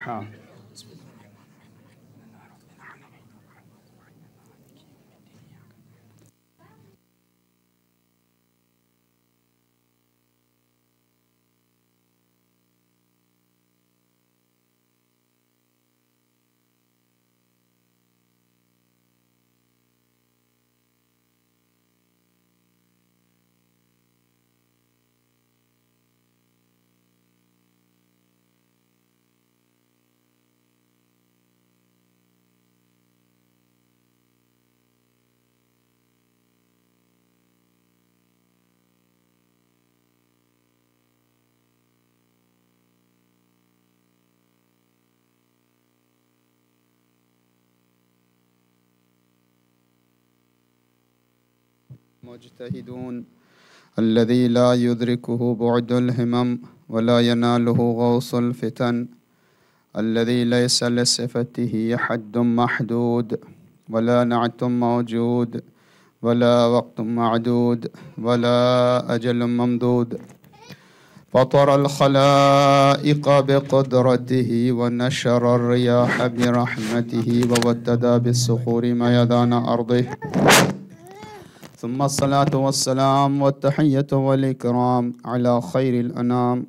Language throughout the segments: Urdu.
ہاں مجتهدون الذي لا يدركه بعد الهمم ولا يناله غوص الفتن الذي ليس لصفته حد محدود ولا نعت موجود ولا وقت معدود ولا أجل ممدود فطر الخلائق بقدرته ونشر الرياح برحمته وودد بالصخور ميدان أرضه ثم الصلاة والسلام والتحية والإكرام على خير الأنام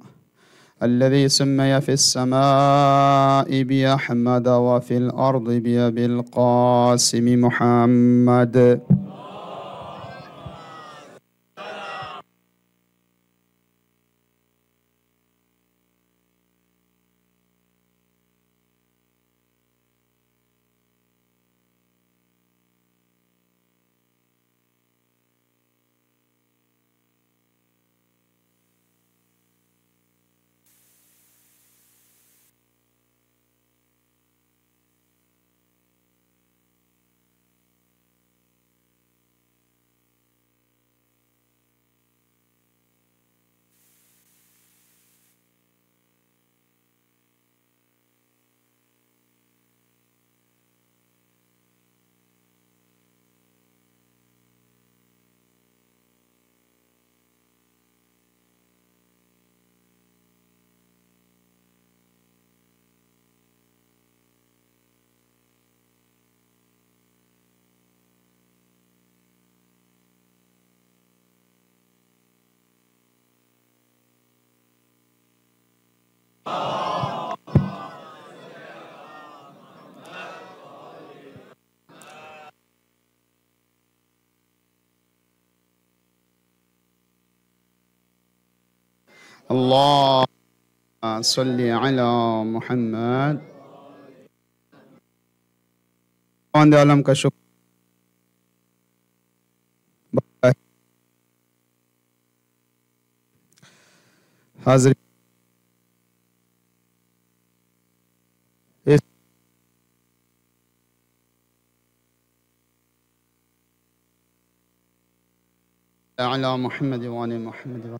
الذي سمي في السماء بأحمد وفي الأرض بأبي القاسم محمد. اللهم صل على محمد. عالم کا شکر حاضر على محمد وعلى محمد.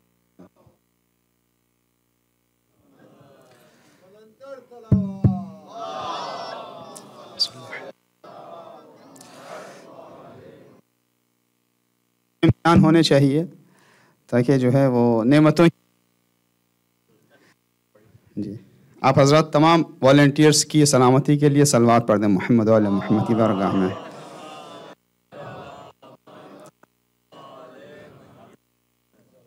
امتحان ہونے چاہیے تاکہ جو ہے وہ نعمتوں. جی آپ حضرات تمام والنٹیئرز کی سلامتی کے لیے صلوات پڑھ دیں محمد و علی محمد کی بارگاہ میں.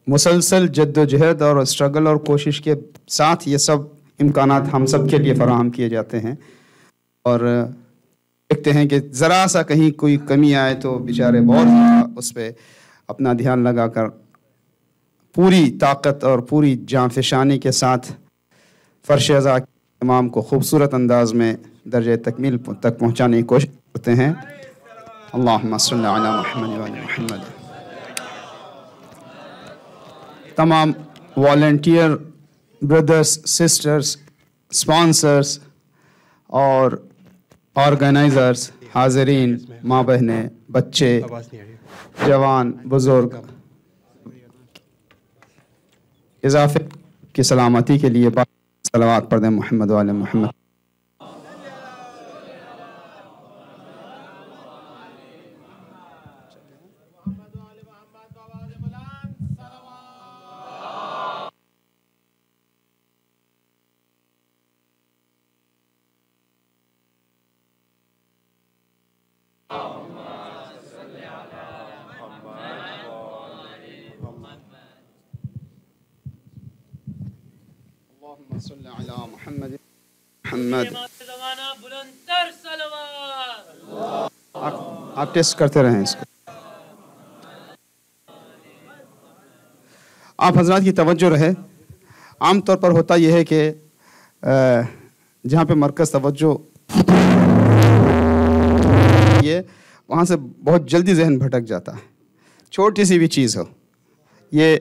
مسلسل جد و جہد اور اسٹرگل اور کوشش کے ساتھ یہ سب امکانات ہم سب کے لیے فراہم کیے جاتے ہیں اور دیکھتے ہیں کہ ذرا سا کہیں کوئی کمی آئے تو بیچارے بہت اس پہ اپنا دھیان لگا کر پوری طاقت اور پوری جانفشانی کے ساتھ فرش ازا امام کو خوبصورت انداز میں درجہ تکمیل تک پہنچانے کی کوشش کرتے ہیں. اللہم صلی علی محمد و علی محمد. تمام والنٹیئر بردرز سسٹرز اسپانسرز اور آرگنائزرز حاضرین ماں بہنیں بچے جوان بزرگ اضافے کی سلامتی کے لیے صلوات پڑھ دیں محمد و علی محمد. صلی علی محمد محمد. آپ ٹیسٹ کرتے رہیں اس کو. آپ حضرات کی توجہ رہے. عام طور پر ہوتا یہ ہے کہ جہاں پہ مرکز توجہ یہ وہاں سے بہت جلدی ذہن بھٹک جاتا ہے. چھوٹی سی بھی چیز ہو, یہ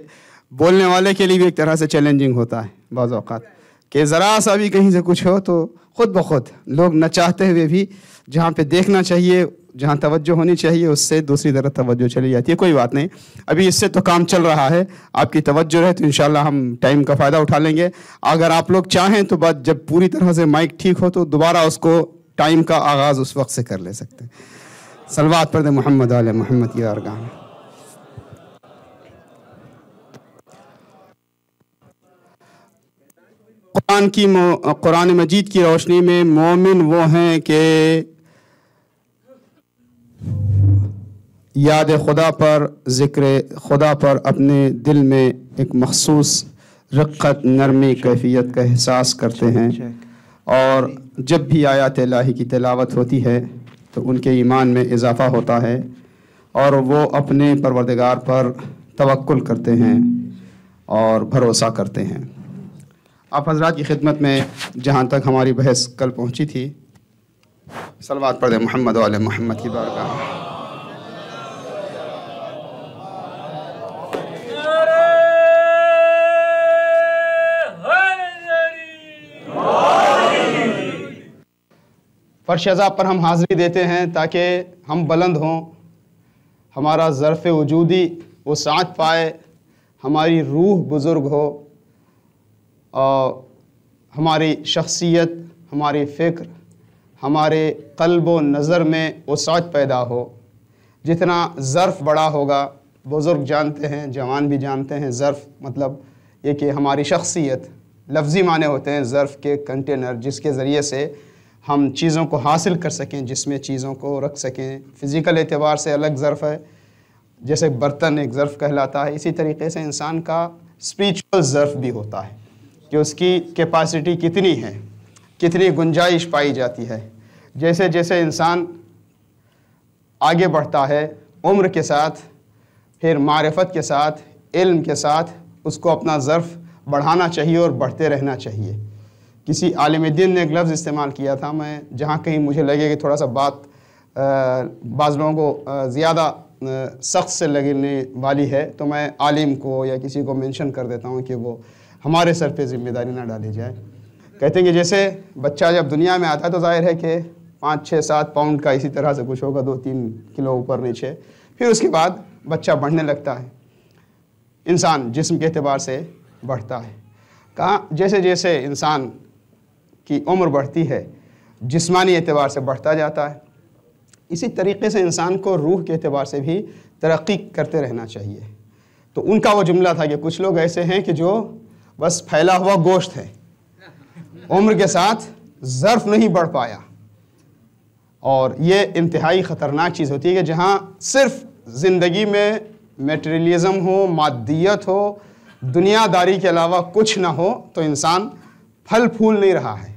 بولنے والے کے لیے بھی ایک طرح سے چیلنجنگ ہوتا ہے بعض اوقات, کہ ذرا سا بھی کہیں سے کچھ ہو تو خود بخود لوگ نہ چاہتے ہوئے بھی جہاں پہ دیکھنا چاہیے, جہاں توجہ ہونی چاہیے, اس سے دوسری طرف توجہ چلی جاتی ہے. کوئی بات نہیں, ابھی اس سے تو کام چل رہا ہے. آپ کی توجہ رہے تو انشاءاللہ ہم ٹائم کا فائدہ اٹھا لیں گے. اگر آپ لوگ چاہیں تو بعد جب پوری طرح سے مائک ٹھیک ہو تو دوبارہ اس کو ٹائم کا آغاز اس وقت سے کر لے سکتے ہیں. صلوات پڑھ دیں محمد آل محمد کی بارگاہ میں. قرآن مجید کی روشنی میں مومن وہ ہیں کہ یاد خدا پر, ذکر خدا پر اپنے دل میں ایک مخصوص رقت, نرمی, کیفیت کا احساس کرتے ہیں, اور جب بھی آیات الہی کی تلاوت ہوتی ہے تو ان کے ایمان میں اضافہ ہوتا ہے اور وہ اپنے پروردگار پر توکل کرتے ہیں اور بھروسہ کرتے ہیں. آپ حضرات کی خدمت میں جہاں تک ہماری بحث کل پہنچی تھی, صلوات پڑھ دیں محمد و آل محمد کی بارگاہ میں. فرش عذاب پر ہم حاضری دیتے ہیں تاکہ ہم بلند ہوں, ہمارا ظرف وجودی وسعت پائے, ہماری روح بزرگ ہو, اور ہماری شخصیت, ہماری فکر, ہمارے قلب و نظر میں وسعت پیدا ہو. جتنا ظرف بڑا ہوگا, بزرگ جانتے ہیں, جوان بھی جانتے ہیں, ظرف مطلب یہ کہ ہماری شخصیت, لفظی معنی ہوتے ہیں ظرف کے, کنٹینر جس کے ذریعے سے ہم چیزوں کو حاصل کر سکیں, جس میں چیزوں کو رکھ سکیں. فزیکل اعتبار سے الگ ظرف ہے, جیسے برتن ایک ظرف کہلاتا ہے, اسی طریقے سے انسان کا اسپریچول ظرف بھی ہوتا ہے کہ اس کی کیپیسٹی کتنی ہے, کتنی گنجائش پائی جاتی ہے. جیسے جیسے انسان آگے بڑھتا ہے عمر کے ساتھ, پھر معرفت کے ساتھ, علم کے ساتھ, اس کو اپنا ظرف بڑھانا چاہیے اور بڑھتے رہنا چاہیے. کسی عالم دین نے ایک لفظ استعمال کیا تھا, میں جہاں کہیں مجھے لگے کہ تھوڑا سا بات بعض لوگوں کو زیادہ سخت سے لگنے والی ہے تو میں عالم کو یا کسی کو مینشن کر دیتا ہوں کہ وہ ہمارے سر پہ ذمہ داری نہ ڈالی جائے. کہتے ہیں کہ جیسے بچہ جب دنیا میں آتا ہے تو ظاہر ہے کہ 5, 6, 7 پاؤنڈ کا اسی طرح سے کچھ ہوگا, 2-3 کلو اوپر نیچے. پھر اس کے بعد بچہ بڑھنے لگتا ہے, انسان جسم کے اعتبار سے بڑھتا ہے. کہاں جیسے جیسے انسان کی عمر بڑھتی ہے جسمانی اعتبار سے بڑھتا جاتا ہے, اسی طریقے سے انسان کو روح کے اعتبار سے بھی ترقی کرتے رہنا چاہیے. تو ان کا وہ جملہ تھا کہ کچھ لوگ ایسے ہیں کہ جو بس پھیلا ہوا گوشت ہے, عمر کے ساتھ ظرف نہیں بڑھ پایا. اور یہ انتہائی خطرناک چیز ہوتی ہے کہ جہاں صرف زندگی میں میٹریلزم ہو, مادیت ہو, دنیا داری کے علاوہ کچھ نہ ہو تو انسان پھل پھول نہیں رہا ہے,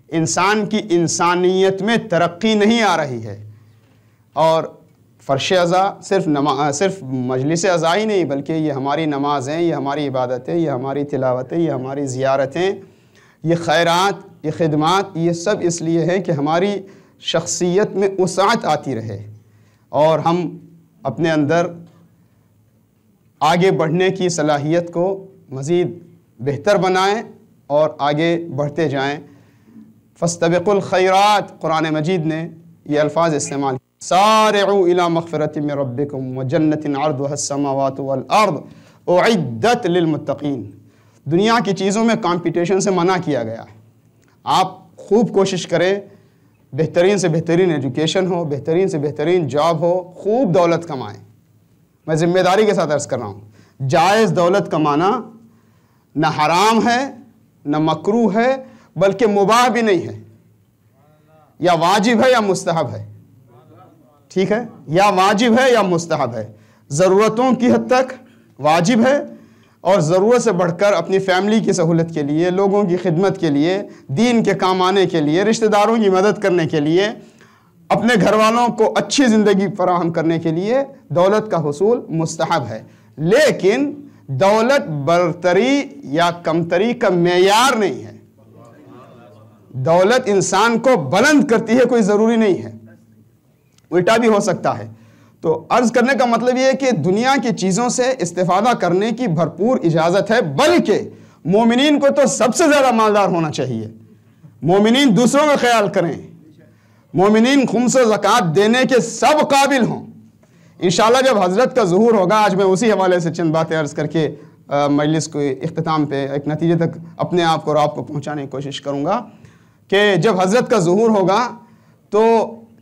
انسان کی انسانیت میں ترقی نہیں آ رہی ہے. اور فرش عزا صرف مجلس عزا ہی نہیں, بلکہ یہ ہماری نمازیں, یہ ہماری عبادتیں, یہ ہماری تلاوتیں, یہ ہماری زیارتیں, یہ خیرات, یہ خدمات, یہ سب اس لیے ہے کہ ہماری شخصیت میں وسعت آتی رہے اور ہم اپنے اندر آگے بڑھنے کی صلاحیت کو مزید بہتر بنائیں اور آگے بڑھتے جائیں. فاستبقوا الخیرات, قرآن مجید نے یہ الفاظ استعمال کیا, سارعوا الى مغفرۃ من ربکم وجنۃ عرضها السماوات والارض اعدت للمتقین. دنیا کی چیزوں میں کمپٹیشن سے منع کیا گیا ہے. آپ خوب کوشش کریں, بہترین سے بہترین ایجوکیشن ہو, بہترین سے بہترین جاب ہو, خوب دولت کمائیں. میں ذمہ داری کے ساتھ عرض کر رہا ہوں, جائز دولت کمانا نہ حرام ہے نہ مکروہ ہے, بلکہ مباح بھی نہیں ہے, یا واجب ہے یا مستحب ہے. ٹھیک ہے, یا واجب ہے یا مستحب ہے. ضرورتوں کی حد تک واجب ہے, اور ضرورت سے بڑھ کر اپنی فیملی کی سہولت کے لیے، لوگوں کی خدمت کے لیے، دین کے کام آنے کے لیے، رشتہ داروں کی مدد کرنے کے لیے، اپنے گھر والوں کو اچھی زندگی فراہم کرنے کے لیے دولت کا حصول مستحب ہے، لیکن دولت برتری یا کمتری کا معیار نہیں ہے۔ دولت انسان کو بلند کرتی ہے، کوئی ضروری نہیں ہے، الٹا بھی ہو سکتا ہے۔ تو عرض کرنے کا مطلب یہ ہے کہ دنیا کی چیزوں سے استفادہ کرنے کی بھرپور اجازت ہے، بلکہ مومنین کو تو سب سے زیادہ مالدار ہونا چاہیے۔ مومنین دوسروں کا خیال کریں، مومنین خمس و زکوٰۃ دینے کے سب قابل ہوں۔ انشاءاللہ جب حضرت کا ظہور ہوگا، آج میں اسی حوالے سے چند باتیں عرض کر کے مجلس کو اختتام پہ ایک نتیجے تک اپنے آپ کو اور آپ کو پہنچانے کی کوشش کروں گا کہ جب حضرت کا ظہور ہوگا تو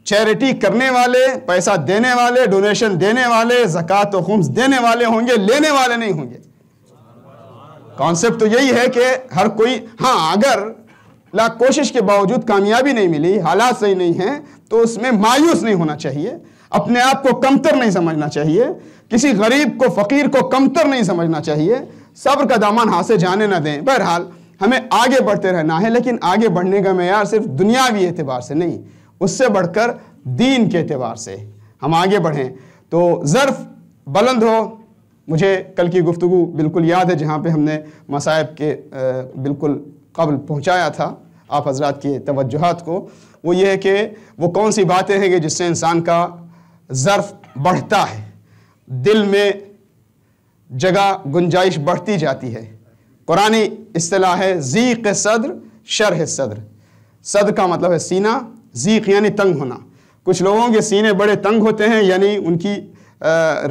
چیریٹی کرنے والے، پیسہ دینے والے، ڈونیشن دینے والے، زکوٰۃ و خمس دینے والے ہوں گے، لینے والے نہیں ہوں گے۔ کانسیپٹ تو یہی ہے کہ ہر کوئی، ہاں اگر لاکھ کوشش کے باوجود کامیابی نہیں ملی، حالات صحیح نہیں ہیں، تو اس میں مایوس نہیں ہونا چاہیے، اپنے آپ کو کمتر نہیں سمجھنا چاہیے، کسی غریب کو، فقیر کو کمتر نہیں سمجھنا چاہیے، صبر کا دامن ہاتھ سے جانے نہ دیں۔ بہرحال ہمیں آگے بڑھتے رہنا ہے، لیکن آگے بڑھنے کا معیار صرف دنیاوی اعتبار سے نہیں، اس سے بڑھ کر دین کے اعتبار سے ہم آگے بڑھیں تو ظرف بلند ہو۔ مجھے کل کی گفتگو بالکل یاد ہے جہاں پہ ہم نے مصائب کے بالکل قبل پہنچایا تھا آپ حضرات کی توجہات کو، وہ یہ ہے کہ وہ کون سی باتیں ہیں کہ جس سے انسان کا ظرف بڑھتا ہے، دل میں جگہ گنجائش بڑھتی جاتی ہے۔ قرآنی اصطلاح ہے ضیق صدر شرح صدر۔ صدر کا مطلب ہے سینہ، ضیق یعنی تنگ ہونا۔ کچھ لوگوں کے سینے بڑے تنگ ہوتے ہیں، یعنی ان کی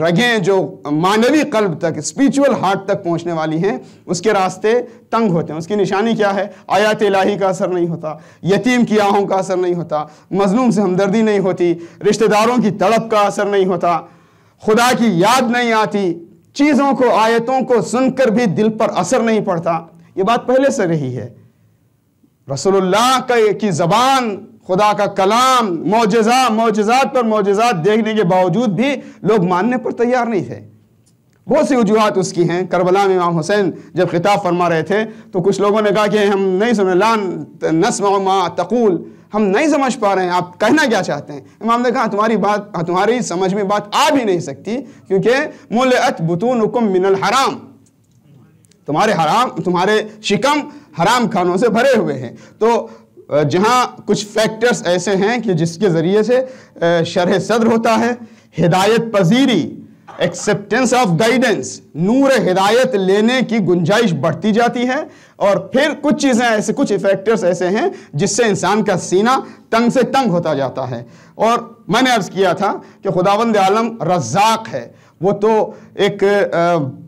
رگیں جو معنوی قلب تک، اسپریچول ہارٹ تک پہنچنے والی ہیں، اس کے راستے تنگ ہوتے ہیں۔ اس کی نشانی کیا ہے؟ آیات الہی کا اثر نہیں ہوتا، یتیم کی آہوں کا اثر نہیں ہوتا، مظلوم سے ہمدردی نہیں ہوتی، رشتہ داروں کی تڑپ کا اثر نہیں ہوتا، خدا کی یاد نہیں آتی، چیزوں کو، آیتوں کو سن کر بھی دل پر اثر نہیں پڑتا۔ یہ بات پہلے سے رہی ہے۔ رسول اللہ کی زبان، خدا کا کلام، معجزات پر معجزات دیکھنے کے باوجود بھی لوگ ماننے پر تیار نہیں تھے۔ بہت سی وجوہات اس کی ہیں۔ کربلا میں امام حسین جب خطاب فرما رہے تھے تو کچھ لوگوں نے کہا کہ ہم نہیں سن لا نسمع ما تقول، ہم نہیں سمجھ پا رہے ہیں، آپ کہنا کیا چاہتے ہیں؟ امام نے کہا تمہاری سمجھ میں بات آ بھی نہیں سکتی، کیونکہ ملئت بطونکم من الحرام، تمہارے شکم حرام کھانوں سے بھرے ہوئے ہیں۔ تو جہاں کچھ فیکٹرز ایسے ہیں کہ جس کے ذریعے سے شرح صدر ہوتا ہے، ہدایت پذیری، ایکسیپٹنس آف گائیڈنس، نور ہدایت لینے کی گنجائش بڑھتی جاتی ہے، اور پھر کچھ چیزیں ایسے، کچھ فیکٹرز ایسے ہیں جس سے انسان کا سینہ تنگ سے تنگ ہوتا جاتا ہے۔ اور میں نے عرض کیا تھا کہ خداوند عالم رزاق ہے، وہ تو ایک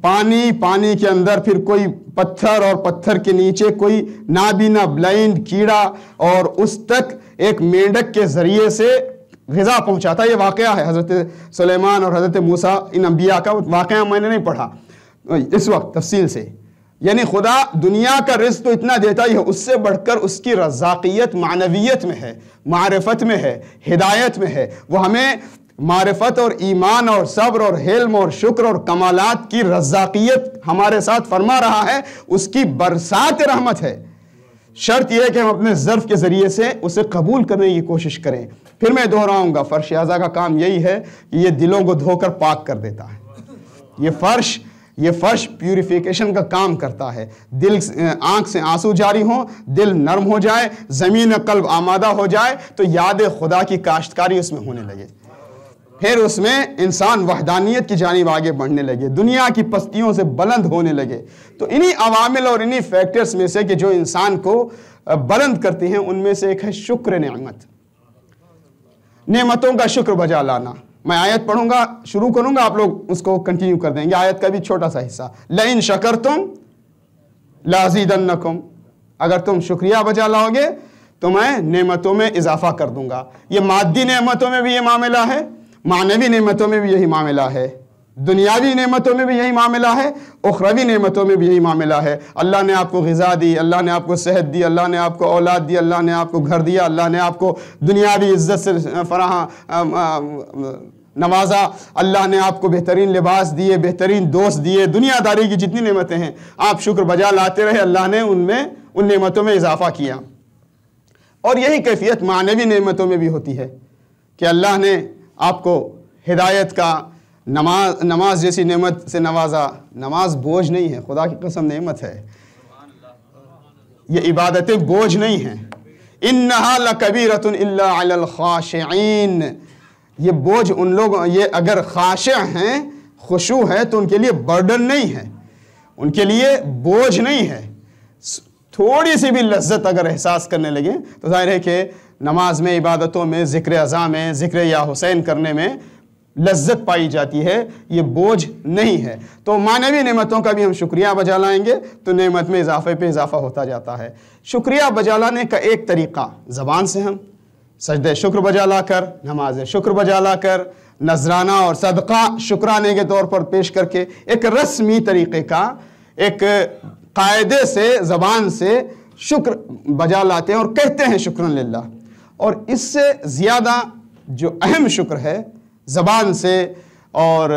پانی کے اندر پھر کوئی پتھر، اور پتھر کے نیچے کوئی نابینا بلائنڈ کیڑا، اور اس تک ایک مینڈک کے ذریعے سے غذا پہنچاتا ہے۔ یہ واقعہ ہے حضرت سلیمان اور حضرت موسیٰ، ان انبیاء کا واقعہ میں نے نہیں پڑھا اس وقت تفصیل سے۔ یعنی خدا دنیا کا رزق تو اتنا دیتا ہی ہے، اس سے بڑھ کر اس کی رزاقیت معنویت میں ہے، معرفت میں ہے، ہدایت میں ہے۔ وہ ہمیں معرفت اور ایمان اور صبر اور حلم اور شکر اور کمالات کی رزاقیت ہمارے ساتھ فرما رہا ہے، اس کی برسات رحمت ہے۔ شرط یہ ہے کہ ہم اپنے ظرف کے ذریعے سے اسے قبول کرنے کی کوشش کریں۔ پھر میں دہراؤں گا، فرش اعضا کا کام یہی ہے کہ یہ دلوں کو دھو کر پاک کر دیتا ہے۔ یہ فرش پیوریفیکیشن کا کام کرتا ہے۔ دل، آنکھ سے آنسو جاری ہوں، دل نرم ہو جائے، زمین قلب آمادہ ہو جائے تو یاد خدا کی کاشتکاری اس میں ہونے لگے، پھر اس میں انسان وحدانیت کی جانب آگے بڑھنے لگے، دنیا کی پستیوں سے بلند ہونے لگے۔ تو انہی عوامل اور انہی فیکٹرز میں سے کہ جو انسان کو بلند کرتے ہیں، ان میں سے ایک ہے شکر نعمت، نعمتوں کا شکر بجا لانا۔ میں آیت پڑھوں گا، شروع کروں گا، آپ لوگ اس کو کنٹینیو کر دیں گے۔ آیت کا بھی چھوٹا سا حصہ، لَإِن شَكَرْتُمْ لَأَزِيدَنَّكُمْ، اگر تم شکریہ بجا لاؤ گے تو میں نعمتوں میں اضافہ کر دوں گا۔ یہ مادی نعمتوں میں بھی یہ معاملہ ہے، معنوی نعمتوں میں بھی یہی معاملہ ہے، دنیاوی نعمتوں میں بھی یہی معاملہ ہے، اخروی نعمتوں میں بھی یہی معاملہ ہے۔ اللہ نے آپ کو غذا دی، اللہ نے آپ کو صحت دی، اللہ نے آپ کو اولاد دی، اللہ نے آپ کو گھر دیا، اللہ نے آپ کو دنیاوی عزت سے نوازا، اللہ نے آپ کو بہترین لباس دیے، بہترین دوست دیے، دنیا داری کی جتنی نعمتیں ہیں آپ شکر بجا لاتے رہے، اللہ نے ان نعمتوں میں اضافہ کیا۔ اور یہی کیفیت معنوی نعمتوں میں بھی ہوتی ہے کہ اللہ نے آپ کو ہدایت کا، نماز جیسی نعمت سے نوازا۔ نماز بوجھ نہیں ہے، خدا کی قسم نعمت ہے، یہ عبادتیں بوجھ نہیں ہیں۔ انہا لکبیرۃ الا علی الخاشعین، یہ بوجھ ان لوگ، یہ اگر خاشع ہیں، خشوع ہے، تو ان کے لیے برڈن نہیں ہے، ان کے لیے بوجھ نہیں ہے۔ تھوڑی سی بھی لذت اگر احساس کرنے لگیں تو ظاہر ہے کہ نماز میں، عبادتوں میں، ذکر اعظام میں، ذکر یا حسین کرنے میں لذت پائی جاتی ہے، یہ بوجھ نہیں ہے۔ تو معنوی نعمتوں کا بھی ہم شکریہ بجا لائیں گے تو نعمت میں اضافے پہ اضافہ ہوتا جاتا ہے۔ شکریہ بجا لانے کا ایک طریقہ، زبان سے ہم سجدہ شکر بجا لا کر، نماز شکر بجا لا کر، نذرانہ اور صدقہ شکرانے کے طور پر پیش کر کے، ایک رسمی طریقے کا، ایک قاعدے سے، زبان سے شکر بجا لاتے ہیں اور کہتے ہیں شکرن للہ۔ اور اس سے زیادہ جو اہم شکر ہے، زبان سے اور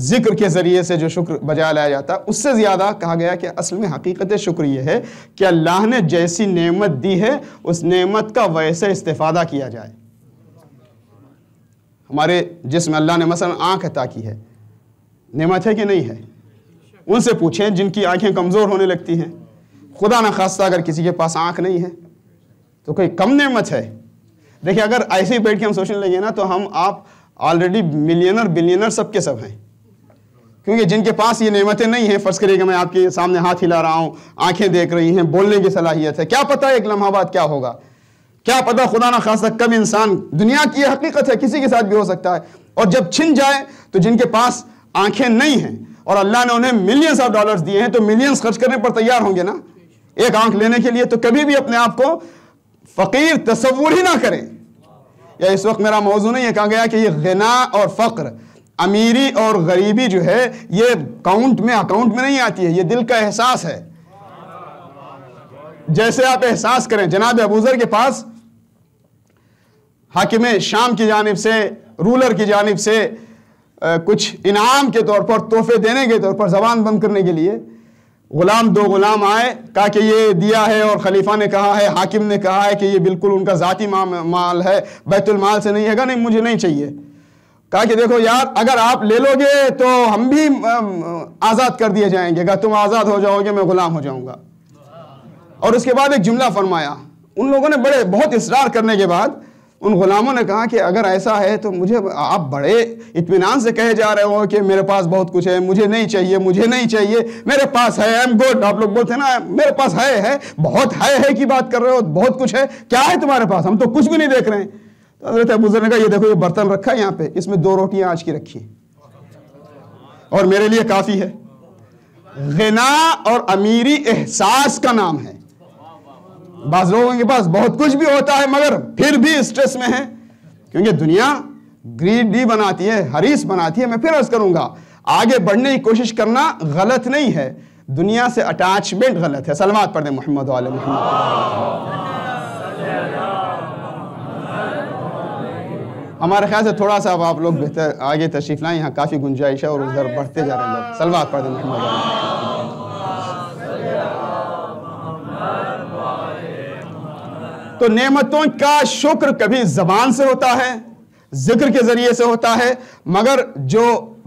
ذکر کے ذریعے سے جو شکر بجا لایا جاتا ہے، اس سے زیادہ کہا گیا کہ اصل میں حقیقت شکر یہ ہے کہ اللہ نے جیسی نعمت دی ہے اس نعمت کا ویسے استفادہ کیا جائے۔ ہمارے جسم اللہ نے مثلا آنکھ عطا کی ہے، نعمت ہے کہ نہیں ہے؟ ان سے پوچھیں جن کی آنکھیں کمزور ہونے لگتی ہیں، خدا نہ خواستہ اگر کسی کے پاس آنکھ نہیں ہے تو کوئی کم نعمت ہے؟ دیکھیں اگر ایسے ہی بیٹھ کے ہم سوچنے لگے نا تو ہم آپ آلریڈی ملینر بلینر سب کے سب ہیں، کیونکہ جن کے پاس یہ نعمتیں نہیں ہیں، فرض کریے کہ میں آپ کے سامنے ہاتھ ہلا رہا ہوں، آنکھیں دیکھ رہی ہیں، بولنے کی صلاحیت ہے، کیا پتہ ایک لمحہ بعد کیا ہوگا، کیا پتہ خدا نہ خواستہ کب انسان، دنیا کی یہ حقیقت ہے، کسی کے ساتھ بھی ہو سکتا ہے، اور جب چھن جائے تو جن کے پاس آنکھیں نہیں ہیں اور اللہ نے انہیں ملینز آف ڈالرز دیے ہیں تو ملینز خرچ کرنے پر تیار ہوں گے نا ایک آنکھ لینے کے لیے، تو کبھی بھی اپنے آپ کو فقیر تصور ہی نہ کریں۔ یا اس وقت میرا موضوع نہیں ہے، کہا گیا کہ یہ غنا اور فقر، امیری اور غریبی جو ہے یہ اکاؤنٹ میں نہیں آتی ہے، یہ دل کا احساس ہے۔ جیسے آپ احساس کریں، جناب ابوذر کے پاس حاکم شام کی جانب سے، رولر کی جانب سے کچھ انعام کے طور پر، تحفے دینے کے طور پر، زبان بند کرنے کے لیے دو غلام آئے، کہا کہ یہ دیا ہے، اور خلیفہ نے کہا ہے، حاکم نے کہا ہے کہ یہ بالکل ان کا ذاتی مال ہے، بیت المال سے نہیں ہے، کہا نہیں مجھے نہیں چاہیے۔ کہا کہ دیکھو یار اگر آپ لے لو گے تو ہم بھی آزاد کر دیے جائیں گے، کہا تم آزاد ہو جاؤ گے میں غلام ہو جاؤں گا۔ اور اس کے بعد ایک جملہ فرمایا، ان لوگوں نے بہت اصرار کرنے کے بعد ان غلاموں نے کہا کہ اگر ایسا ہے تو مجھے، آپ بڑے اطمینان سے کہے جا رہے ہو کہ میرے پاس بہت کچھ ہے، مجھے نہیں چاہیے، میرے پاس ہے، I'm good، آپ لوگ بولتے ہیں نا میرے پاس ہے، بہت ہے کی بات کر رہے ہو، بہت کچھ ہے، کیا ہے تمہارے پاس؟ ہم تو کچھ بھی نہیں دیکھ رہے ہیں۔ تو حضرت ابوذر نے کہا یہ دیکھو یہ برتن رکھا ہے یہاں پہ، اس میں 2 روٹیاں آج کی رکھی ہیں اور میرے لیے کافی ہے۔ غنا اور امیری احساس کا نام ہے۔ بعض لوگوں کے پاس بہت کچھ بھی ہوتا ہے مگر پھر بھی اسٹریس میں ہے، کیونکہ دنیا گریڈی بناتی ہے، حریص بناتی ہے۔ میں پھر عرض کروں گا، آگے بڑھنے کی کوشش کرنا غلط نہیں ہے، دنیا سے اٹیچمنٹ غلط ہے۔ صلوات پڑھ دیں محمد وعلی محمد۔ ہمارے خیال سے تھوڑا سا اب آپ لوگ بہتر آگے تشریف لائیں، یہاں کافی گنجائش ہے اور ادھر بڑھتے جا رہے ہیں لوگ۔ صلوات پڑھ دیں محمد وعلی محمد۔ تو نعمتوں کا شکر کبھی زبان سے ہوتا ہے، ذکر کے ذریعے سے ہوتا ہے، مگر جو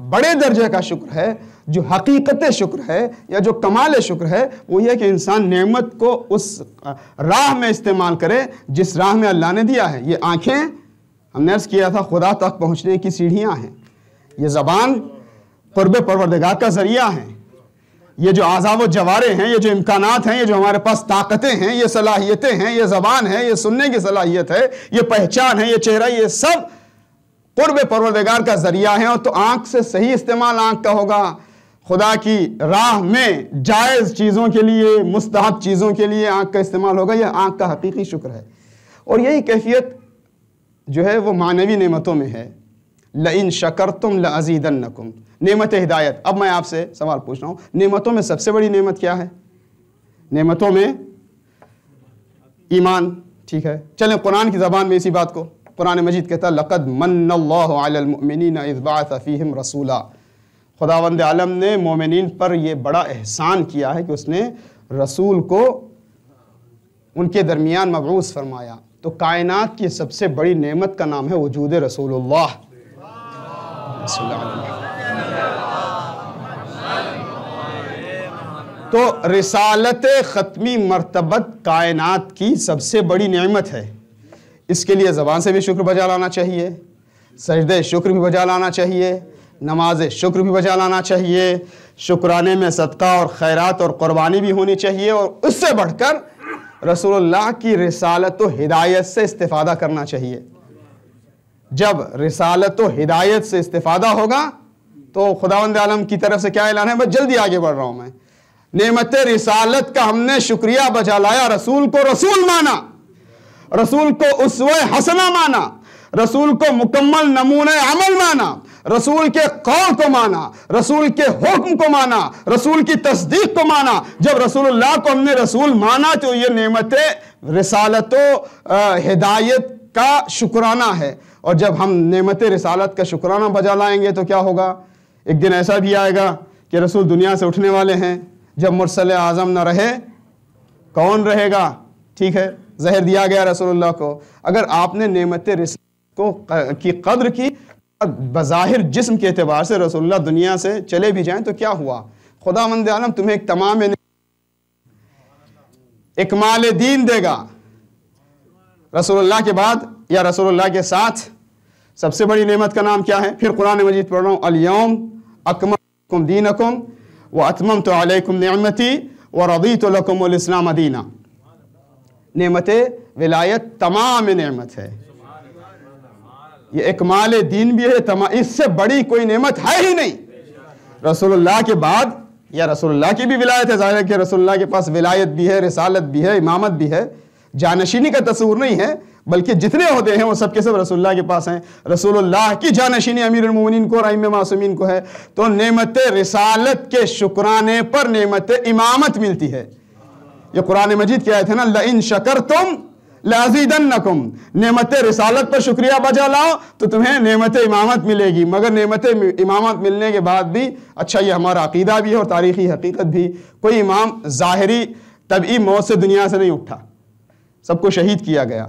بڑے درجے کا شکر ہے، جو حقیقت شکر ہے یا جو کمال شکر ہے، وہ یہ کہ انسان نعمت کو اس راہ میں استعمال کرے جس راہ میں اللہ نے دیا ہے۔ یہ آنکھیں ہم نے عرض کیا تھا خدا تک پہنچنے کی سیڑھیاں ہیں، یہ زبان قرب پروردگار کا ذریعہ ہیں، یہ جو اعضاء و جوارے ہیں، یہ جو امکانات ہیں، یہ جو ہمارے پاس طاقتیں ہیں، یہ صلاحیتیں ہیں، یہ زبان ہے، یہ سننے کی صلاحیت ہے، یہ پہچان ہے، یہ چہرہ، یہ سب قرب پروردگار کا ذریعہ ہیں۔ اور تو آنکھ سے صحیح استعمال آنکھ کا ہوگا، خدا کی راہ میں جائز چیزوں کے لیے، مستحب چیزوں کے لیے آنکھ کا استعمال ہوگا، یہ آنکھ کا حقیقی شکر ہے۔ اور یہی کیفیت جو ہے وہ معنوی نعمتوں میں ہے۔ لَإِن شَكَرْتُمْ لَأَزِيدَنَّكُمْ، نعمت ہدایت۔ اب میں آپ سے سوال پوچھ رہا ہوں، نعمتوں میں سب سے بڑی نعمت کیا ہے؟ نعمتوں میں ایمان، ٹھیک ہے، چلیں قرآن کی زبان میں اسی بات کو قرآن مجید کہتا ہے لقد من اللہ علی المؤمنین اذ بعث فیہم رسولا، خداوند عالم نے مومنین پر یہ بڑا احسان کیا ہے کہ اس نے رسول کو ان کے درمیان مبعوث فرمایا۔ تو کائنات کی سب سے بڑی نعمت کا نام ہے وجود رسول اللہ صلی اللہ علیہ وسلم۔ تو رسالت ختمی مرتبت کائنات کی سب سے بڑی نعمت ہے، اس کے لیے زبان سے بھی شکر بجا لانا چاہیے، سجدہ شکر بھی بجا لانا چاہیے، نماز شکر بھی بجا لانا چاہیے، شکرانے میں صدقہ اور خیرات اور قربانی بھی ہونی چاہیے، اور اس سے بڑھ کر رسول اللہ کی رسالت و ہدایت سے استفادہ کرنا چاہیے۔ جب رسالت و ہدایت سے استفادہ ہوگا تو خداوند عالم کی طرف سے کیا اعلان ہے؟ بس جلدی آگے بڑھ رہا ہوں میں، نعمت رسالت کا ہم نے شکریہ بجا لایا، رسول کو رسول مانا، رسول کو اسوہ حسنہ مانا، رسول کو مکمل نمونہ عمل مانا، رسول کے قول کو مانا، رسول کے حکم کو مانا، رسول کی تصدیق کو مانا۔ جب رسول اللہ کو ہم نے رسول مانا تو یہ نعمت رسالت و ہدایت کا شکرانہ ہے، اور جب ہم نعمت رسالت کا شکرانہ بجا لائیں گے تو کیا ہوگا؟ ایک دن ایسا بھی آئے گا کہ رسول دنیا سے اٹھنے والے ہیں، جب مرسل اعظم نہ رہے کون رہے گا؟ ٹھیک ہے، زہر دیا گیا رسول اللہ کو۔ اگر آپ نے نعمت رسالت کی قدر کی، بظاہر جسم کے اعتبار سے رسول اللہ دنیا سے چلے بھی جائیں تو کیا ہوا؟ خداوند عالم تمہیں ایک تمام اکمال دین دے گا۔ رسول اللہ کے بعد یا رسول اللہ کے ساتھ سب سے بڑی نعمت کا نام کیا ہے؟ پھر قرآن مجید پڑھ رہا ہوں، الیوم اکملت لکم دینکم واتممت علیکم نعمتی ورضیت لکم الاسلام دینا۔ نعمت ولایت تمام نعمت ہے، یہ اکمال دین بھی ہے، اس سے بڑی کوئی نعمت ہے ہی نہیں۔ رسول اللہ کے بعد یا رسول اللہ کی بھی ولایت ہے، ظاہر ہے کہ رسول اللہ کے پاس ولایت بھی ہے، رسالت بھی ہے، امامت بھی ہے، جانشینی کا تصور نہیں ہے، بلکہ جتنے عہدے ہیں وہ سب کے سب رسول اللہ کے پاس ہیں۔ رسول اللہ کی جانشینی امیر المومنین کو اور ائمہ معصومین کو ہے۔ تو نعمت رسالت کے شکرانے پر نعمت امامت ملتی ہے۔ یہ قرآن مجید کی آیت ہے نا، لَإِن شَكَرْتُمْ لَأَزِيدَنَّكُمْ، نعمت رسالت پر شکریہ بجا لاؤ تو تمہیں نعمت امامت ملے گی۔ مگر نعمت امامت ملنے کے بعد بھی، اچھا یہ ہمارا عقیدہ بھی ہے اور تاریخی حقیقت بھی، کوئی امام ظاہری طبعی موت سے دنیا سے نہیں اٹھا، سب کو شہید کیا گیا۔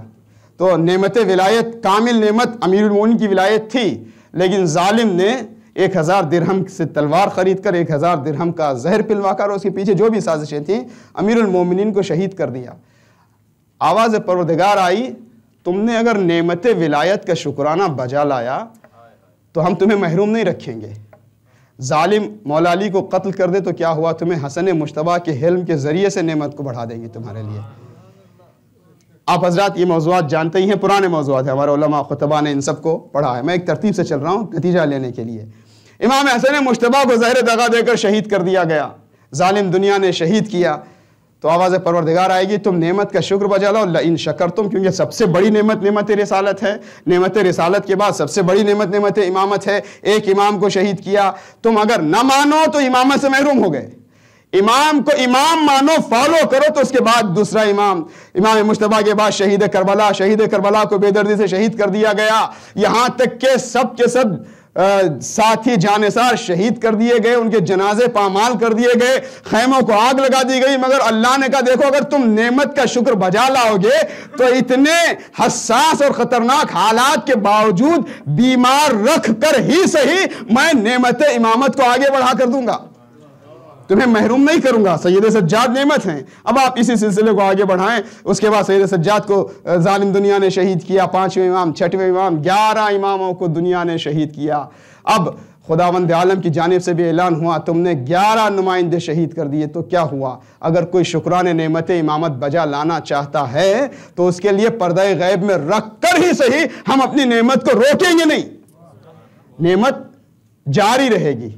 تو نعمت ولایت کامل نعمت امیر المومنین کی ولایت تھی، لیکن ظالم نے 1000 درہم سے تلوار خرید کر 1000 درہم کا زہر پلوا کر، اس کے پیچھے جو بھی سازشیں تھیں، امیر المومنین کو شہید کر دیا۔ آواز پروردگار آئی، تم نے اگر نعمت ولایت کا شکرانہ بجا لایا تو ہم تمہیں محروم نہیں رکھیں گے۔ ظالم مولا علی کو قتل کر دے تو کیا ہوا؟ تمہیں حسن مجتبیٰ کے حلم کے ذریعے سے نعمت کو بڑھا دیں گے تمہارے لیے۔ آپ حضرات یہ موضوعات جانتے ہی ہیں، پرانے موضوعات ہیں، ہمارے علماء خطباء نے ان سب کو پڑھا ہے، میں ایک ترتیب سے چل رہا ہوں نتیجہ لینے کے لیے۔ امام حسن مجتبیٰ کو زہر دغا دے کر شہید کر دیا گیا، ظالم دنیا نے شہید کیا۔ تو آواز پروردگار آئے گی، تم نعمت کا شکر بجا لاؤ، لئن شکرتم، کیونکہ سب سے بڑی نعمت نعمت رسالت ہے، نعمت رسالت کے بعد سب سے بڑی نعمت نعمت امامت ہے۔ ایک امام کو شہید کیا، تم اگر نہ مانو تو امامت سے محروم ہو گئے۔ امام کو امام مانو، فالو کرو، تو اس کے بعد دوسرا امام مجتبیٰ کے بعد شہید کربلا کو بے دردی سے شہید کر دیا گیا، یہاں تک کہ سب کے سب ساتھی جانثار شہید کر دیے گئے، ان کے جنازے پامال کر دیے گئے، خیموں کو آگ لگا دی گئی۔ مگر اللہ نے کہا دیکھو اگر تم نعمت کا شکر بجا لاؤ گے تو اتنے حساس اور خطرناک حالات کے باوجود بیمار رکھ کر ہی صحیح میں نعمت امامت کو آگے بڑھا کر دوں گا، تمہیں محروم نہیں کروں گا۔ سید سجاد نعمت ہیں۔ اب آپ اسی سلسلے کو آگے بڑھائیں، اس کے بعد سید سجاد کو ظالم دنیا نے شہید کیا، 5ویں امام، 6ویں امام، 11 اماموں کو دنیا نے شہید کیا۔ اب خداوند عالم کی جانب سے بھی اعلان ہوا تم نے 11 نمائندے شہید کر دیے، تو کیا ہوا؟ اگر کوئی شکران نعمت امامت بجا لانا چاہتا ہے تو اس کے لیے پردہ غیب میں رکھ کر ہی صحیح ہم اپنی نعمت کو روکیں گے نہیں، نعمت جاری رہے گی۔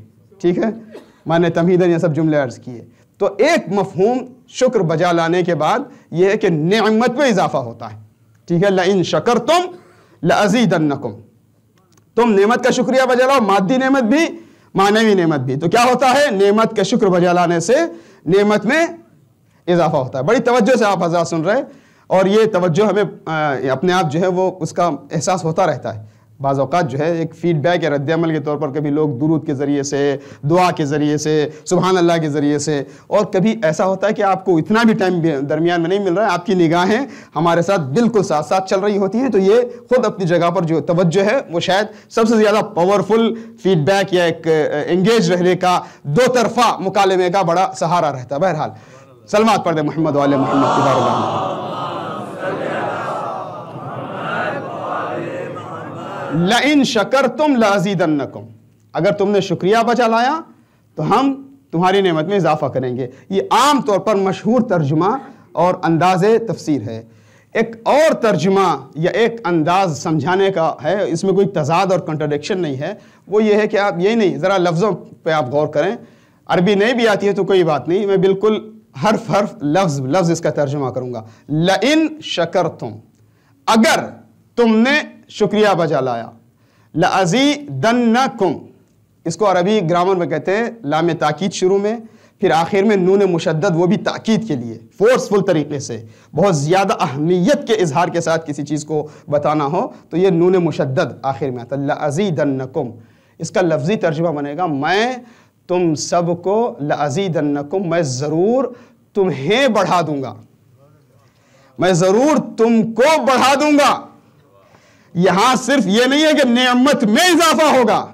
ٹھیک ہے، میں نے تمہیداً یہ سب جملے عرض کیے۔ تو ایک مفہوم شکر بجا لانے کے بعد یہ ہے کہ نعمت میں اضافہ ہوتا ہے۔ ٹھیک ہے، لَإِن شَكَرْتُمْ لَأَزِيدَنَّكُمْ، تم نعمت کا شکریہ بجا لاؤ، مادی نعمت بھی معنوی نعمت بھی۔ تو کیا ہوتا ہے؟ نعمت کا شکر بجا لانے سے نعمت میں اضافہ ہوتا ہے۔ بڑی توجہ سے آپ حضرات سن رہے۔ اور یہ توجہ ہمیں اپنے آپ جو ہے وہ اس کا احساس ہوتا رہتا ہے. بعض اوقات جو ہے ایک فیڈ بیک یا رد عمل کے طور پر کبھی لوگ درود کے ذریعے سے، دعا کے ذریعے سے، سبحان اللہ کے ذریعے سے، اور کبھی ایسا ہوتا ہے کہ آپ کو اتنا بھی ٹائم درمیان میں نہیں مل رہا ہے، آپ کی نگاہیں ہمارے ساتھ بالکل ساتھ ساتھ چل رہی ہوتی ہیں. تو یہ خود اپنی جگہ پر جو توجہ ہے وہ شاید سب سے زیادہ پاورفل فیڈ بیک یا ایک انگیج رہنے کا، دو طرفہ مکالمے کا بڑا سہارا رہتا ہے. بہرحال سلوات پڑھ دیں محمد والے محمد کی بارگاہ میں. لَإِن شَكَرْتُمْ لَأَزِيدَنَّكُمْ، اگر تم نے شکریہ بجا لایا تو ہم تمہاری نعمت میں اضافہ کریں گے. یہ عام طور پر مشہور ترجمہ اور انداز تفسیر ہے. ایک اور ترجمہ یا ایک انداز سمجھانے کا ہے، اس میں کوئی تضاد اور کنٹرڈکشن نہیں ہے. وہ یہ ہے کہ آپ یہی نہیں، ذرا لفظوں پہ آپ غور کریں. عربی نہیں بھی آتی ہے تو کوئی بات نہیں، میں بالکل حرف لفظ اس کا ترجمہ کروں گا. لَإِن شَكَرْتُمْ، اگر تم نے شکریہ بجا لایا، لَأَزِيدَنَّكُمْ، اس کو عربی گرامر میں کہتے ہیں لام تاکید شروع میں، پھر آخر میں نون مشدد، وہ بھی تاکید کے لیے فورسفل طریقے سے، بہت زیادہ اہمیت کے اظہار کے ساتھ کسی چیز کو بتانا ہو تو یہ نون مشدد آخر میں آتا ہے. لَأَزِيدَنَّكُمْ، اس کا لفظی ترجمہ بنے گا میں تم سب کو، لَأَزِيدَنَّكُمْ، میں ضرور تمہیں بڑھا دوں گا، میں ضرور تم کو بڑھا دوں گا. یہاں صرف یہ نہیں ہے کہ نعمت میں اضافہ ہوگا،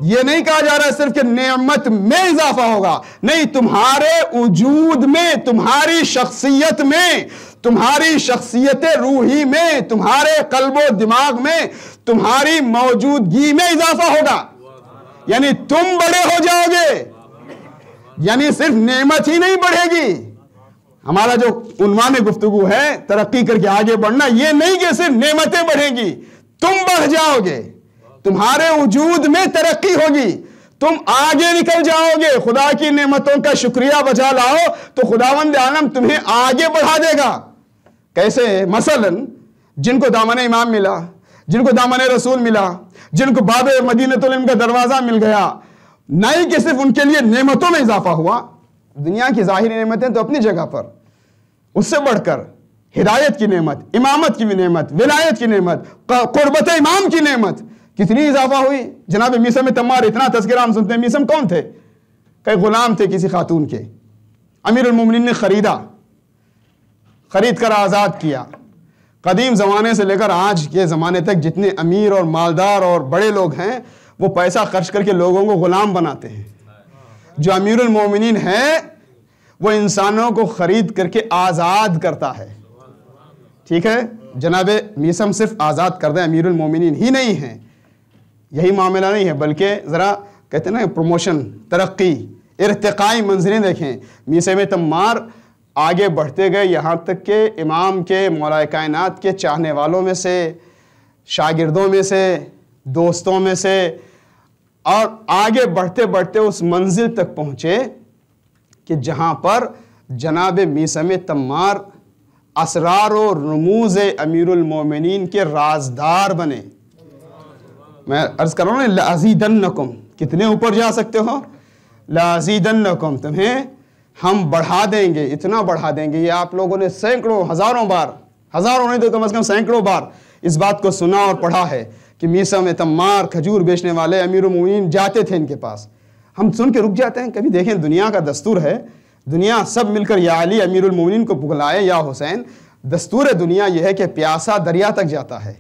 یہ نہیں کہا جا رہا ہے صرف کہ نعمت میں اضافہ ہوگا، نہیں، تمہارے وجود میں، تمہاری شخصیت میں، تمہاری شخصیت روحی میں، تمہارے قلب و دماغ میں، تمہاری موجودگی میں اضافہ ہوگا. یعنی تم بڑے ہو جاؤ گے، یعنی صرف نعمت ہی نہیں بڑھے گی. ہمارا جو عنوان گفتگو ہے ترقی کر کے آگے بڑھنا، یہ نہیں کہ صرف نعمتیں بڑھیں گی، تم بڑھ جاؤ گے، تمہارے وجود میں ترقی ہوگی، تم آگے نکل جاؤ گے. خدا کی نعمتوں کا شکریہ بجا لاؤ تو خداوند عالم تمہیں آگے بڑھا دے گا. کیسے؟ مثلا جن کو دامن امام ملا، جن کو دامن رسول ملا، جن کو باب مدینۃ العلم کا دروازہ مل گیا، نہیں کہ صرف ان کے لیے نعمتوں میں اضافہ ہوا، دنیا کی ظاہری نعمتیں تو اپنی جگہ پر، اس سے بڑھ کر ہدایت کی نعمت، امامت کی نعمت، ولایت کی نعمت، قربت امام کی نعمت، کتنی اضافہ ہوئی. جناب میثم تمار، اتنا تذکرہ ہم سنتے ہیں. میثم کون تھے؟ کئی غلام تھے کسی خاتون کے، امیر المومنین نے خرید کر آزاد کیا. قدیم زمانے سے لے کر آج کے زمانے تک جتنے امیر اور مالدار اور بڑے لوگ ہیں وہ پیسہ خرچ کر کے لوگوں کو غلام بناتے ہیں. جو امیر المومنین ہے وہ انسانوں کو خرید کر کے آزاد کرتا ہے. ٹھیک ہے، جناب میثم صرف آزاد کردہ امیر المومنین ہی نہیں ہیں، یہی معاملہ نہیں ہے، بلکہ ذرا کہتے ہیں نا پروموشن، ترقی، ارتقائی منزلیں دیکھیں. میثم تمار آگے بڑھتے گئے یہاں تک کہ امام کے، مولا کائنات کے چاہنے والوں میں سے، شاگردوں میں سے، دوستوں میں سے، اور آگے بڑھتے بڑھتے اس منزل تک پہنچے کہ جہاں پر جناب میثم تمار اسرار و رموز امیر المومنین کے رازدار بنے. میں عرض کر رہا ہوں لَأَزِيدَنَّكُمْ، کتنے اوپر جا سکتے ہو؟ لَأَزِيدَنَّكُمْ، تمہیں ہم بڑھا دیں گے، اتنا بڑھا دیں گے. یہ آپ لوگوں نے سینکڑوں، ہزاروں بار، ہزاروں نہیں تو کم از کم سینکڑوں بار اس بات کو سنا اور پڑھا ہے کہ میثم تمار کھجور بیچنے والے امیر المومنین جاتے تھے ان کے پاس. ہم سن کے رک جاتے ہیں. کبھی دیکھیں دنیا کا دستور ہے، دنیا سب مل کر یا علی امیر المومنین کو پکلائے یا حسین. دستور دنیا یہ ہے کہ پیاسا دریا تک جاتا ہے.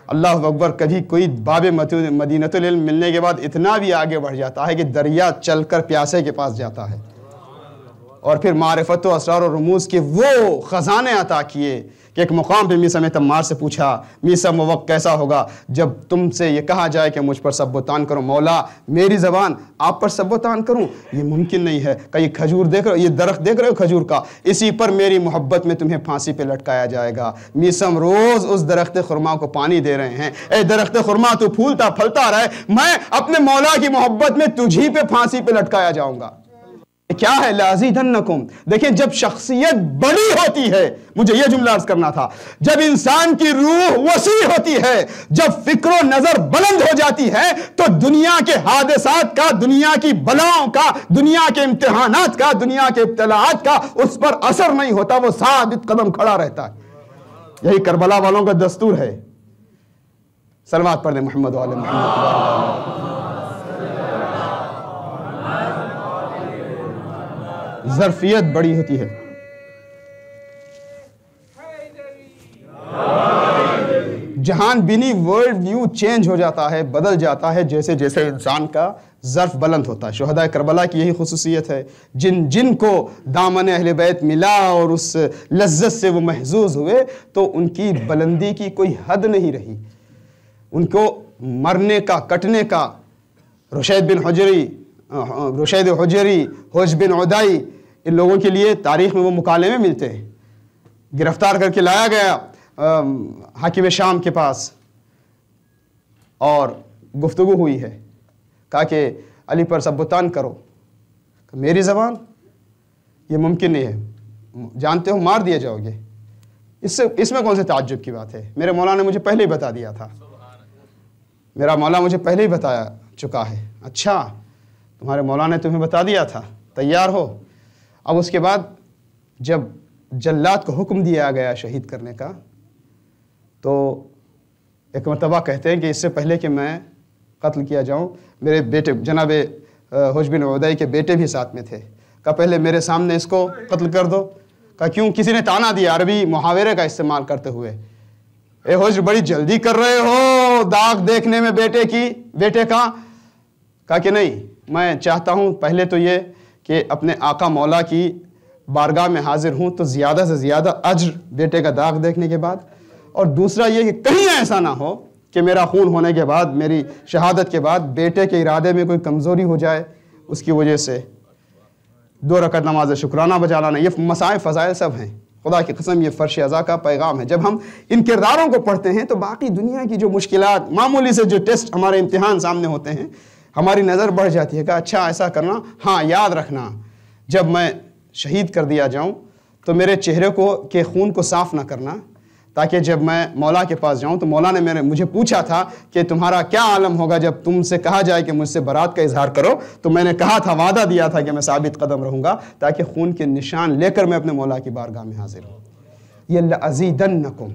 اللہ اکبر، کبھی کوئی باب مدینۃ العلم ملنے کے بعد اتنا بھی آگے بڑھ جاتا ہے کہ دریا چل کر پیاسے کے پاس جاتا ہے، اور پھر معرفت و اسرار و رموز کے وہ خزانے عطا کیے کہ ایک مقام پہ میثم تمار سے پوچھا، میثم وہ وقت کیسا ہوگا جب تم سے یہ کہا جائے کہ مجھ پر سب و تان کرو؟ مولا میری زبان آپ پر سب و تان کروں؟ یہ ممکن نہیں ہے. کہ یہ کھجور دیکھ رہے ہو، یہ درخت دیکھ رہے ہو کھجور کا، اسی پر میری محبت میں تمہیں پھانسی پہ لٹکایا جائے گا. میثم روز اس درخت خرما کو پانی دے رہے ہیں. اے درخت خرما تو پھولتا پھلتا رہے، میں اپنے مولا کی محبت میں تجھی پہ پھانسی پہ لٹکایا جاؤں گا. کیا ہے لازیدنکم. دیکھیں جب شخصیت بڑی ہوتی ہے، مجھے یہ جملہ عرض کرنا تھا، جب انسان کی روح وسیع ہوتی ہے، جب فکر و نظر بلند ہو جاتی ہے، تو دنیا کے حادثات کا، دنیا کی بلاؤں کا، دنیا کے امتحانات کا، دنیا کے ابتلاعات کا اس پر اثر نہیں ہوتا، وہ ثابت قدم کھڑا رہتا ہے. یہی کربلا والوں کا دستور ہے. صلوات پڑھ دیں محمد وعلی محمد. ظرفیت بڑی ہوتی ہے. جہان بینی، ورلڈ ویو چینج ہو جاتا ہے، بدل جاتا ہے جیسے جیسے انسان کا ظرف بلند ہوتا ہے. شہداء کربلا کی یہی خصوصیت ہے. جن کو دامن اہل بیت ملا اور اس لذت سے وہ محظوظ ہوئے تو ان کی بلندی کی کوئی حد نہیں رہی. ان کو مرنے کا، کٹنے کا، رشید حجری، حج بن عدائی، ان لوگوں کے لیے تاریخ میں وہ مکالمے ملتے ہیں. گرفتار کر کے لایا گیا حاکم شام کے پاس اور گفتگو ہوئی ہے. کہا کہ علی پر سب بتان کرو. میری زبان یہ ممکن نہیں ہے، جانتے ہو مار دیے جاؤ گے. اس میں کون سے تعجب کی بات ہے؟ میرے مولا نے مجھے پہلے ہی بتا دیا تھا. میرا مولا مجھے پہلے ہی بتایا چکا ہے. اچھا تمہارے مولا نے تمہیں بتا دیا تھا، تیار ہو. اب اس کے بعد جب جلاد کو حکم دیا گیا شہید کرنے کا تو ایک مرتبہ کہتے ہیں کہ اس سے پہلے کہ میں قتل کیا جاؤں، میرے بیٹے جناب حج بن عدائی کے بیٹے بھی ساتھ میں تھے. کہا پہلے میرے سامنے اس کو قتل کر دو. کہا کیوں؟ کسی نے تانا دیا عربی محاورے کا استعمال کرتے ہوئے، اے حجر بڑی جلدی کر رہے ہو داغ دیکھنے میں بیٹے کا. کہا کہ نہیں، میں چاہتا ہوں پہلے تو یہ کہ اپنے آقا مولا کی بارگاہ میں حاضر ہوں تو زیادہ سے زیادہ اجر بیٹے کا داغ دیکھنے کے بعد، اور دوسرا یہ کہ کہیں ایسا نہ ہو کہ میرا خون ہونے کے بعد، میری شہادت کے بعد بیٹے کے ارادے میں کوئی کمزوری ہو جائے، اس کی وجہ سے 2 رکعت نماز شکرانہ بجا لانا. یہ مسائل فضائل سب ہیں. خدا کی قسم یہ فرش ازا کا پیغام ہے. جب ہم ان کرداروں کو پڑھتے ہیں تو باقی دنیا کی جو مشکلات، معمولی سے جو ٹیسٹ، ہمارے امتحان سامنے ہوتے ہیں، ہماری نظر بڑھ جاتی ہے کہ اچھا ایسا کرنا. ہاں یاد رکھنا جب میں شہید کر دیا جاؤں تو میرے چہرے کے خون کو صاف نہ کرنا، تاکہ جب میں مولا کے پاس جاؤں تو مولا نے مجھے پوچھا تھا کہ تمہارا کیا عالم ہوگا جب تم سے کہا جائے کہ مجھ سے برات کا اظہار کرو، تو میں نے کہا تھا، وعدہ دیا تھا کہ میں ثابت قدم رہوں گا تاکہ خون کے نشان لے کر میں اپنے مولا کی بارگاہ میں حاضر ہوں. یہ لَأَزِيدَنَّكُمْ.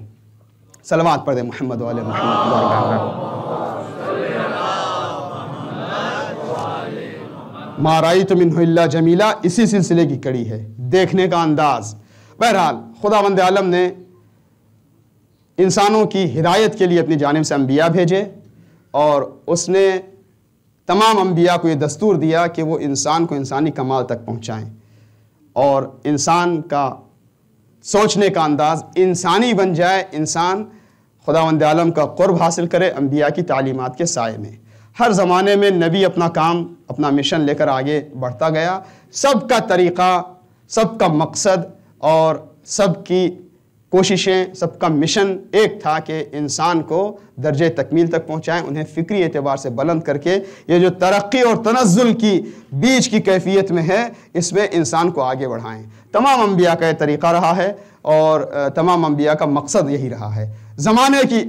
صلوات پڑھ دیں محمد وعلی محمد. ما رأیت منہ الا جمیلا اسی سلسلے کی کڑی ہے، دیکھنے کا انداز. بہرحال خداوند عالم نے انسانوں کی ہدایت کے لیے اپنی جانب سے انبیاء بھیجے، اور اس نے تمام انبیاء کو یہ دستور دیا کہ وہ انسان کو انسانی کمال تک پہنچائیں، اور انسان کا سوچنے کا انداز انسانی بن جائے، انسان خداوند عالم کا قرب حاصل کرے انبیاء کی تعلیمات کے سائے میں. ہر زمانے میں نبی اپنا کام، اپنا مشن لے کر آگے بڑھتا گیا. سب کا طریقہ، سب کا مقصد اور سب کی کوششیں، سب کا مشن ایک تھا کہ انسان کو درجہ تکمیل تک پہنچائیں، انہیں فکری اعتبار سے بلند کر کے یہ جو ترقی اور تنزل کی بیچ کی کیفیت میں ہے، اس میں انسان کو آگے بڑھائیں. تمام انبیاء کا یہ طریقہ رہا ہے اور تمام انبیاء کا مقصد یہی رہا ہے. زمانے کی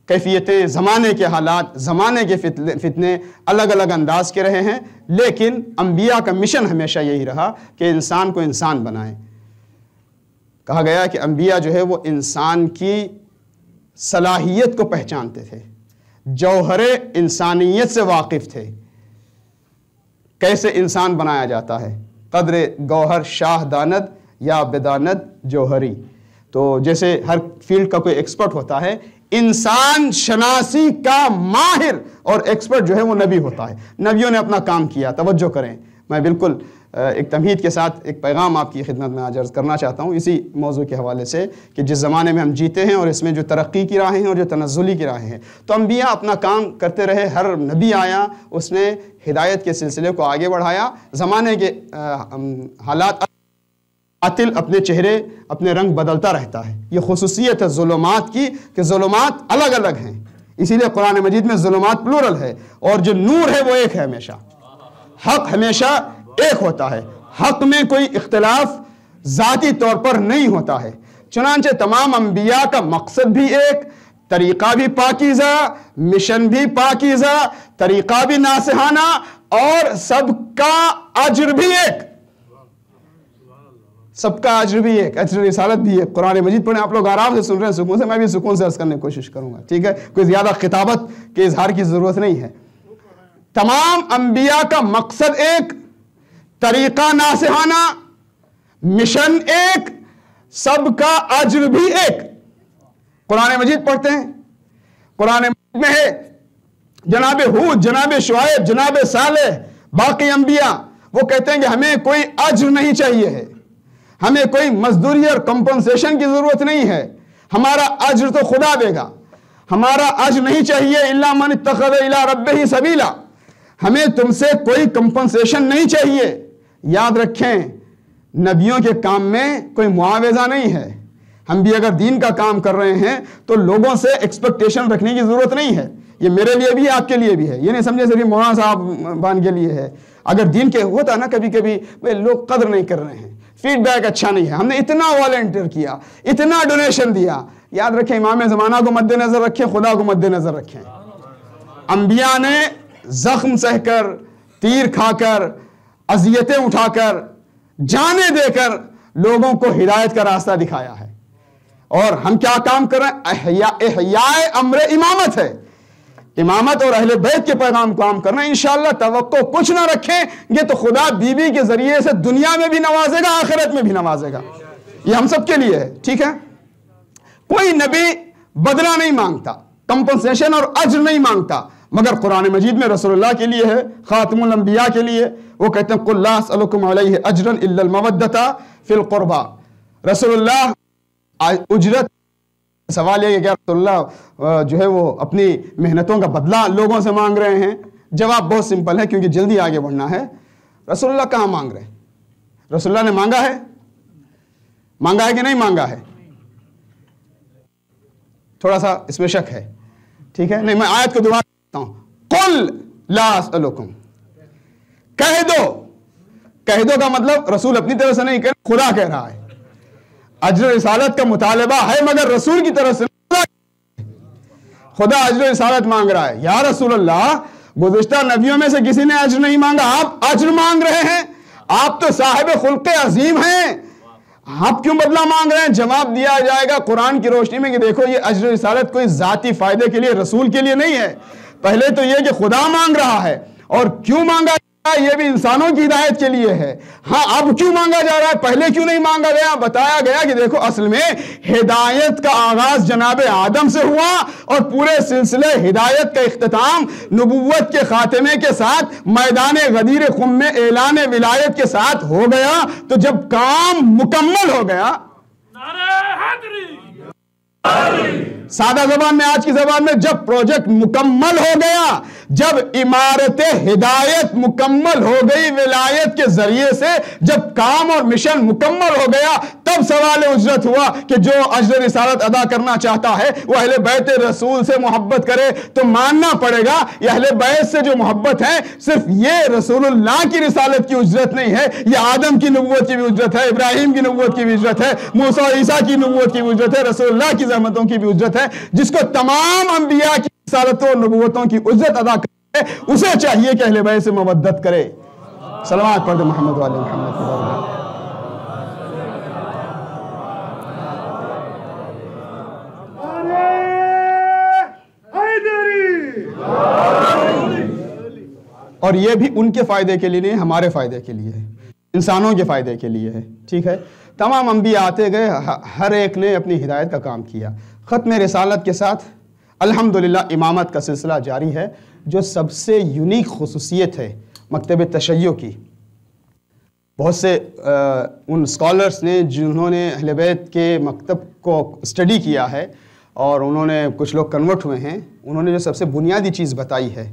کیفیتیں، زمانے کے حالات، زمانے کے فتنے الگ الگ انداز کے رہے ہیں، لیکن انبیاء کا مشن ہمیشہ یہی رہا کہ انسان کو انسان بنائیں. کہا گیا کہ انبیاء جو ہے وہ انسان کی صلاحیت کو پہچانتے تھے، جوہر انسانیت سے واقف تھے. کیسے انسان بنایا جاتا ہے؟ قدر گوہر شاہ داند یا بداند جوہری. تو جیسے ہر فیلڈ کا کوئی ایکسپرٹ ہوتا ہے، انسان شناسی کا ماہر اور ایکسپرٹ جو ہے وہ نبی ہوتا ہے. نبیوں نے اپنا کام کیا. توجہ کریں، میں بالکل ایک تمہید کے ساتھ ایک پیغام آپ کی خدمت میں آج عرض کرنا چاہتا ہوں اسی موضوع کے حوالے سے کہ جس زمانے میں ہم جیتے ہیں اور اس میں جو ترقی کی راہیں ہیں اور جو تنزلی کی راہیں ہیں، تو انبیاء اپنا کام کرتے رہے. ہر نبی آیا، اس نے ہدایت کے سلسلے کو آگے بڑھایا. زمانے کے حالات قاتل اپنے چہرے، اپنے رنگ بدلتا رہتا ہے. یہ خصوصیت ہے ظلمات کی کہ ظلمات الگ الگ ہیں. اسی لیے قرآن مجید میں ظلمات پلورل ہے، اور جو نور ہے وہ ایک ہے. ہمیشہ حق ہمیشہ ایک ہوتا ہے، حق میں کوئی اختلاف ذاتی طور پر نہیں ہوتا ہے۔ چنانچہ تمام انبیاء کا مقصد بھی ایک، طریقہ بھی پاکیزہ، مشن بھی پاکیزہ، طریقہ بھی ناصحانہ، اور سب کا اجر بھی ایک، سب کا اجر بھی ایک، اجر رسالت بھی ایک۔ قرآن مجید پڑھیں، آپ لوگ آرام سے سن رہے ہیں سکون سے، میں بھی سکون سے عرض کرنے کی کوشش کروں گا، ٹھیک ہے؟ کوئی زیادہ خطابت کے اظہار کی ضرورت نہیں ہے۔ تمام انبیاء کا مقصد ایک، طریقہ ناصحانہ، مشن ایک، سب کا اجر بھی ایک۔ قرآن مجید پڑھتے ہیں، قرآن مجید میں ہے جناب ہود، جناب شعیب، جناب صالح، باقی انبیاء، وہ کہتے ہیں کہ ہمیں کوئی اجر نہیں چاہیے ہے، ہمیں کوئی مزدوری اور کمپنسیشن کی ضرورت نہیں ہے، ہمارا اجر تو خدا دے گا، ہمارا اجر نہیں چاہیے الا من اتخذ الی ربہ سبیلا، ہمیں تم سے کوئی کمپنسیشن نہیں چاہیے۔ یاد رکھیں، نبیوں کے کام میں کوئی معاوضہ نہیں ہے۔ ہم بھی اگر دین کا کام کر رہے ہیں تو لوگوں سے ایکسپیکٹیشن رکھنے کی ضرورت نہیں ہے۔ یہ میرے لیے بھی ہے، آپ کے لیے بھی ہے، یہ نہیں سمجھے صرف مولانا صاحب بان کے لیے ہے۔ اگر دین کے ہوتا نا کبھی کبھی لوگ قدر نہیں کر رہے ہیں، فیڈ بیک اچھا نہیں ہے، ہم نے اتنا والنٹیئر کیا، اتنا ڈونیشن دیا۔ یاد رکھیں، امام زمانہ کو مد نظر رکھیں، خدا کو مد نظر رکھیں۔ انبیاء نے زخم سہ کر، تیر کھا کر، اذیتیں اٹھا کر، جانیں دے کر لوگوں کو ہدایت کا راستہ دکھایا ہے۔ اور ہم کیا کام کر رہے ہیں؟ احیاء امر امامت ہے، امامت اور اہل بیت کے پیغام کام کرنا۔ انشاءاللہ توقع کچھ نہ رکھیں گے تو خدا بیوی کے ذریعے سے دنیا میں بھی نوازے گا، آخرت میں بھی نوازے گا۔ یہ ہم سب کے لیے ہے، ٹھیک ہے؟ کوئی نبی بدلہ نہیں مانگتا، کمپنسیشن اور اجر نہیں مانگتا، مگر قرآن مجید میں رسول اللہ کے لیے ہے، خاتم الانبیاء کے لیے، وہ کہتے ہیں قُلْ لَا أَسْأَلُكُمْ عَلَيْهِ أَجْرًا إِلَّا الْمَوَدَّةَ فِي الْقُرْبَى۔ رسول اللہ اجرت، سوال یہ ہے کہ رسول اللہ جو ہے وہ اپنی محنتوں کا بدلہ لوگوں سے مانگ رہے ہیں؟ جواب بہت سمپل ہے، کیونکہ جلدی آگے بڑھنا ہے۔ رسول اللہ کہاں مانگ رہے ہیں؟ رسول اللہ نے مانگا ہے؟ مانگا ہے کہ نہیں مانگا ہے؟ تھوڑا سا اس میں شک ہے، ٹھیک ہے؟ نہیں، میں آیت کو دوبارہ کہتا ہوں، قُلْ لَا أَسْأَلُكُمْ، کہہ دو کا مطلب رسول اپنی طرف سے نہیں کہہ رہا، خدا کہہ رہا ہے۔ اجر رسالت کا مطالبہ ہے مگر رسول کی طرف سے، خدا اجر رسالت مانگ رہا ہے۔ یا رسول اللہ، گزشتہ نبیوں میں سے کسی نے اجر نہیں مانگا، آپ اجر مانگ رہے ہیں؟ آپ تو صاحب خلق عظیم ہیں، آپ کیوں بدلہ مانگ رہے ہیں؟ جواب دیا جائے گا قرآن کی روشنی میں کہ دیکھو، یہ اجر رسالت کوئی ذاتی فائدے کے لیے، رسول کے لیے نہیں ہے۔ پہلے تو یہ کہ خدا مانگ رہا ہے، اور کیوں مانگا یہ بھی انسانوں کی ہدایت کے لیے ہے۔ ہاں، اب کیوں مانگا جا رہا ہے؟ پہلے کیوں نہیں مانگا گیا؟ بتایا گیا کہ دیکھو، اصل میں ہدایت کا آغاز جناب آدم سے ہوا، اور پورے سلسلے ہدایت کا اختتام نبوت کے خاتمے کے ساتھ میدان غدیر خم میں اعلان ولایت کے ساتھ ہو گیا۔ تو جب کام مکمل ہو گیا، سادہ زبان میں، آج کی زبان میں، جب پروجیکٹ مکمل ہو گیا، جب عمارت ہدایت مکمل ہو گئی ولایت کے ذریعے سے، جب کام اور مشن مکمل ہو گیا، تب سوال اجرت ہوا کہ جو اجر رسالت ادا کرنا چاہتا ہے وہ اہل بیت رسول سے محبت کرے۔ تو ماننا پڑے گا یہ اہل بیت سے جو محبت ہے، صرف یہ رسول اللہ کی رسالت کی اجرت نہیں ہے، یہ آدم کی نبوت کی بھی اجرت ہے، ابراہیم کی نبوت کی بھی اجرت ہے، موسیٰ اور عیسیٰ کی نبوت کی بھی اجرت ہے، رسول اللہ کی زحمتوں کی بھی اجرت ہے۔ جس کو تمام انبیاء کی رسالتوں اور نبوتوں کی اجرت ادا کرے، اسے چاہیے کہ اہل بیت سے محبت کرے۔ صلوات پڑھ دے محمد والے محمد۔ اور یہ بھی ان کے فائدے کے لیے نہیں، ہمارے فائدے کے لیے ہے، انسانوں کے فائدے کے لیے ہے، ٹھیک ہے؟ تمام انبیاء آتے گئے، ہر ایک نے اپنی ہدایت کا کام کیا۔ ختم رسالت کے ساتھ الحمدللہ امامت کا سلسلہ جاری ہے، جو سب سے یونیک خصوصیت ہے مکتب تشیع کی۔ بہت سے ان سکالرز نے جنہوں نے اہل بیت کے مکتب کو اسٹڈی کیا ہے، اور انہوں نے کچھ لوگ کنورٹ ہوئے ہیں، انہوں نے جو سب سے بنیادی چیز بتائی ہے،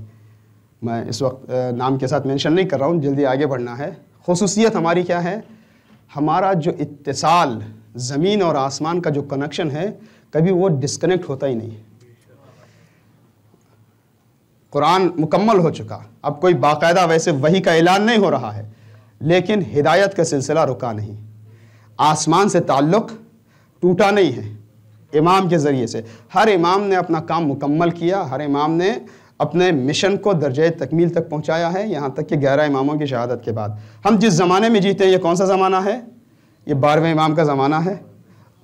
میں اس وقت نام کے ساتھ مینشن نہیں کر رہا ہوں، جلدی آگے بڑھنا ہے۔ خصوصیت ہماری کیا ہے؟ ہمارا جو اتصال زمین اور آسمان کا جو کنیکشن ہے، کبھی وہ ڈسکنیکٹ ہوتا ہی نہیں۔ قرآن مکمل ہو چکا، اب کوئی باقاعدہ ویسے وحی کا اعلان نہیں ہو رہا ہے، لیکن ہدایت کا سلسلہ رکا نہیں، آسمان سے تعلق ٹوٹا نہیں ہے امام کے ذریعے سے۔ ہر امام نے اپنا کام مکمل کیا، ہر امام نے اپنے مشن کو درجہ تکمیل تک پہنچایا ہے، یہاں تک کہ 11 اماموں کی شہادت کے بعد۔ ہم جس زمانے میں جیتے ہیں یہ کون سا زمانہ ہے؟ یہ 12ویں امام کا زمانہ ہے۔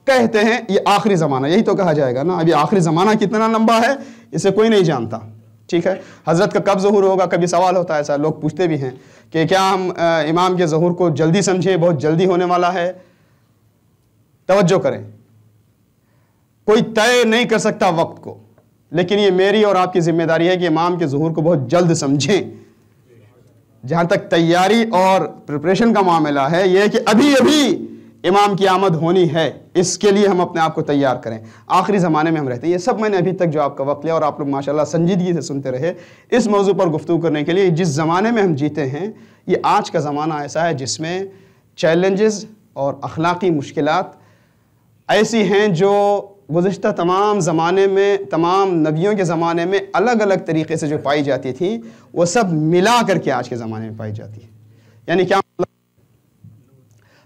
کہتے ہیں یہ آخری زمانہ، یہی تو کہا جائے گا نا۔ اب یہ آخری زمانہ کتنا لمبا ہے اسے کوئی نہیں جانتا، ٹھیک ہے۔ حضرت کا کب ظہور ہوگا؟ کبھی سوال ہوتا ہے ایسا، لوگ پوچھتے بھی ہیں کہ کیا ہم امام کے ظہور کو جلدی سمجھیں، بہت جلدی ہونے والا ہے؟ توجہ کریں، کوئی طے نہیں کر سکتا وقت کو، لیکن یہ میری اور آپ کی ذمہ داری ہے کہ امام کے ظہور کو بہت جلد سمجھیں۔ جہاں تک تیاری اور پریپریشن کا معاملہ ہے، یہ کہ ابھی امام کی آمد ہونی ہے، اس کے لیے ہم اپنے آپ کو تیار کریں۔ آخری زمانے میں ہم رہتے ہیں، یہ سب میں نے ابھی تک جو آپ کا وقت لیا اور آپ لوگ ماشاءاللہ سنجیدگی سے سنتے رہے اس موضوع پر گفتگو کرنے کے لیے۔ جس زمانے میں ہم جیتے ہیں یہ آج کا زمانہ ایسا ہے جس میں چیلنجز اور اخلاقی مشکلات ایسی ہیں جو گزشتہ تمام زمانے میں، تمام نبیوں کے زمانے میں الگ الگ طریقے سے جو پائی جاتی تھیں وہ سب ملا کر کے آج کے زمانے میں پائی جاتی ہے۔ یعنی کیا مطلب؟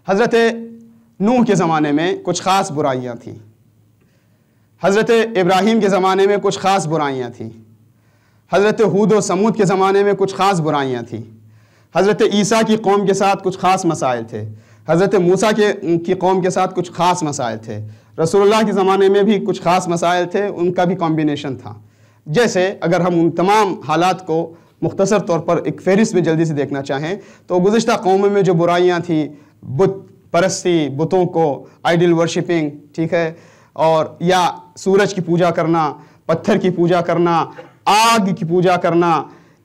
حضرت نوح کے زمانے میں کچھ خاص برائیاں تھیں، حضرت ابراہیم کے زمانے میں کچھ خاص برائیاں تھیں، حضرت ہود و سمود کے زمانے میں کچھ خاص برائیاں تھیں، حضرت عیسیٰ کی قوم کے ساتھ کچھ خاص مسائل تھے، حضرت موسیٰ کی قوم کے ساتھ کچھ خاص مسائل تھے، رسول اللہ کے زمانے میں بھی کچھ خاص مسائل تھے، ان کا بھی کمبینیشن تھا۔ جیسے اگر ہم ان تمام حالات کو مختصر طور پر ایک فہرست میں جلدی سے دیکھنا چاہیں تو گزشتہ قوموں میں جو برائیاں تھیں، بت پرستی، بتوں کو آئیڈل ورشپنگ، ٹھیک ہے، اور یا سورج کی پوجا کرنا، پتھر کی پوجا کرنا، آگ کی پوجا کرنا،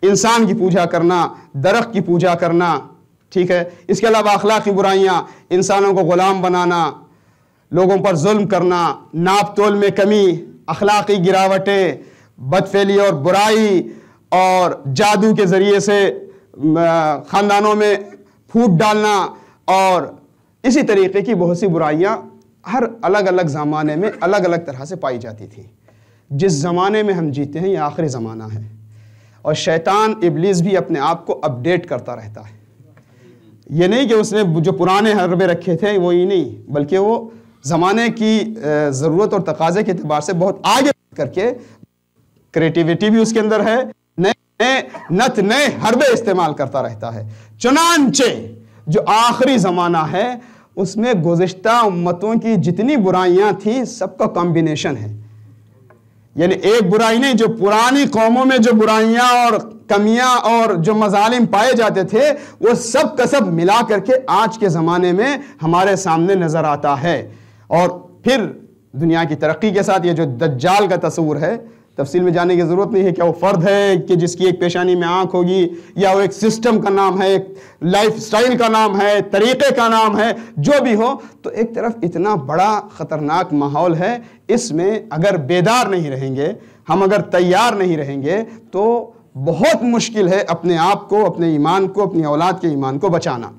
انسان کی پوجا کرنا، درخت کی پوجا کرنا، ٹھیک ہے۔ اس کے علاوہ اخلاقی برائیاں، انسانوں کو غلام بنانا، لوگوں پر ظلم کرنا، ناپ تول میں کمی، اخلاقی گراوٹیں، بدفعلی اور برائی، اور جادو کے ذریعے سے خاندانوں میں پھوٹ ڈالنا، اور اسی طریقے کی بہت سی برائیاں ہر الگ الگ زمانے میں الگ الگ طرح سے پائی جاتی تھی۔ جس زمانے میں ہم جیتے ہیں یہ آخری زمانہ ہے، اور شیطان ابلیس بھی اپنے آپ کو اپڈیٹ کرتا رہتا ہے۔ یہ نہیں کہ اس نے جو پرانے حربے رکھے تھے وہی نہیں، بلکہ وہ زمانے کی ضرورت اور تقاضے کے اعتبار سے بہت آگے کر کے کریٹیویٹی بھی اس کے اندر ہے، نئے حربے استعمال کرتا رہتا ہے۔ چنانچہ جو آخری زمانہ ہے اس میں گزشتہ امتوں کی جتنی برائیاں تھیں سب کا کمبینیشن ہے۔ یعنی ایک برائی نہیں، جو پرانی قوموں میں جو برائیاں اور کمیاں اور جو مظالم پائے جاتے تھے وہ سب کا سب ملا کر کے آج کے زمانے میں ہمارے سامنے نظر آتا ہے۔ اور پھر دنیا کی ترقی کے ساتھ یہ جو دجال کا تصور ہے، تفصیل میں جانے کی ضرورت نہیں ہے، کیا وہ فرد ہے کہ جس کی ایک پیشانی میں آنکھ ہوگی، یا وہ ایک سسٹم کا نام ہے، ایک لائف سٹائل کا نام ہے، طریقے کا نام ہے، جو بھی ہو، تو ایک طرف اتنا بڑا خطرناک ماحول ہے، اس میں اگر بیدار نہیں رہیں گے، ہم اگر تیار نہیں رہیں گے تو بہت مشکل ہے اپنے آپ کو، اپنے ایمان کو، اپنی اولاد کے ایمان کو بچانا۔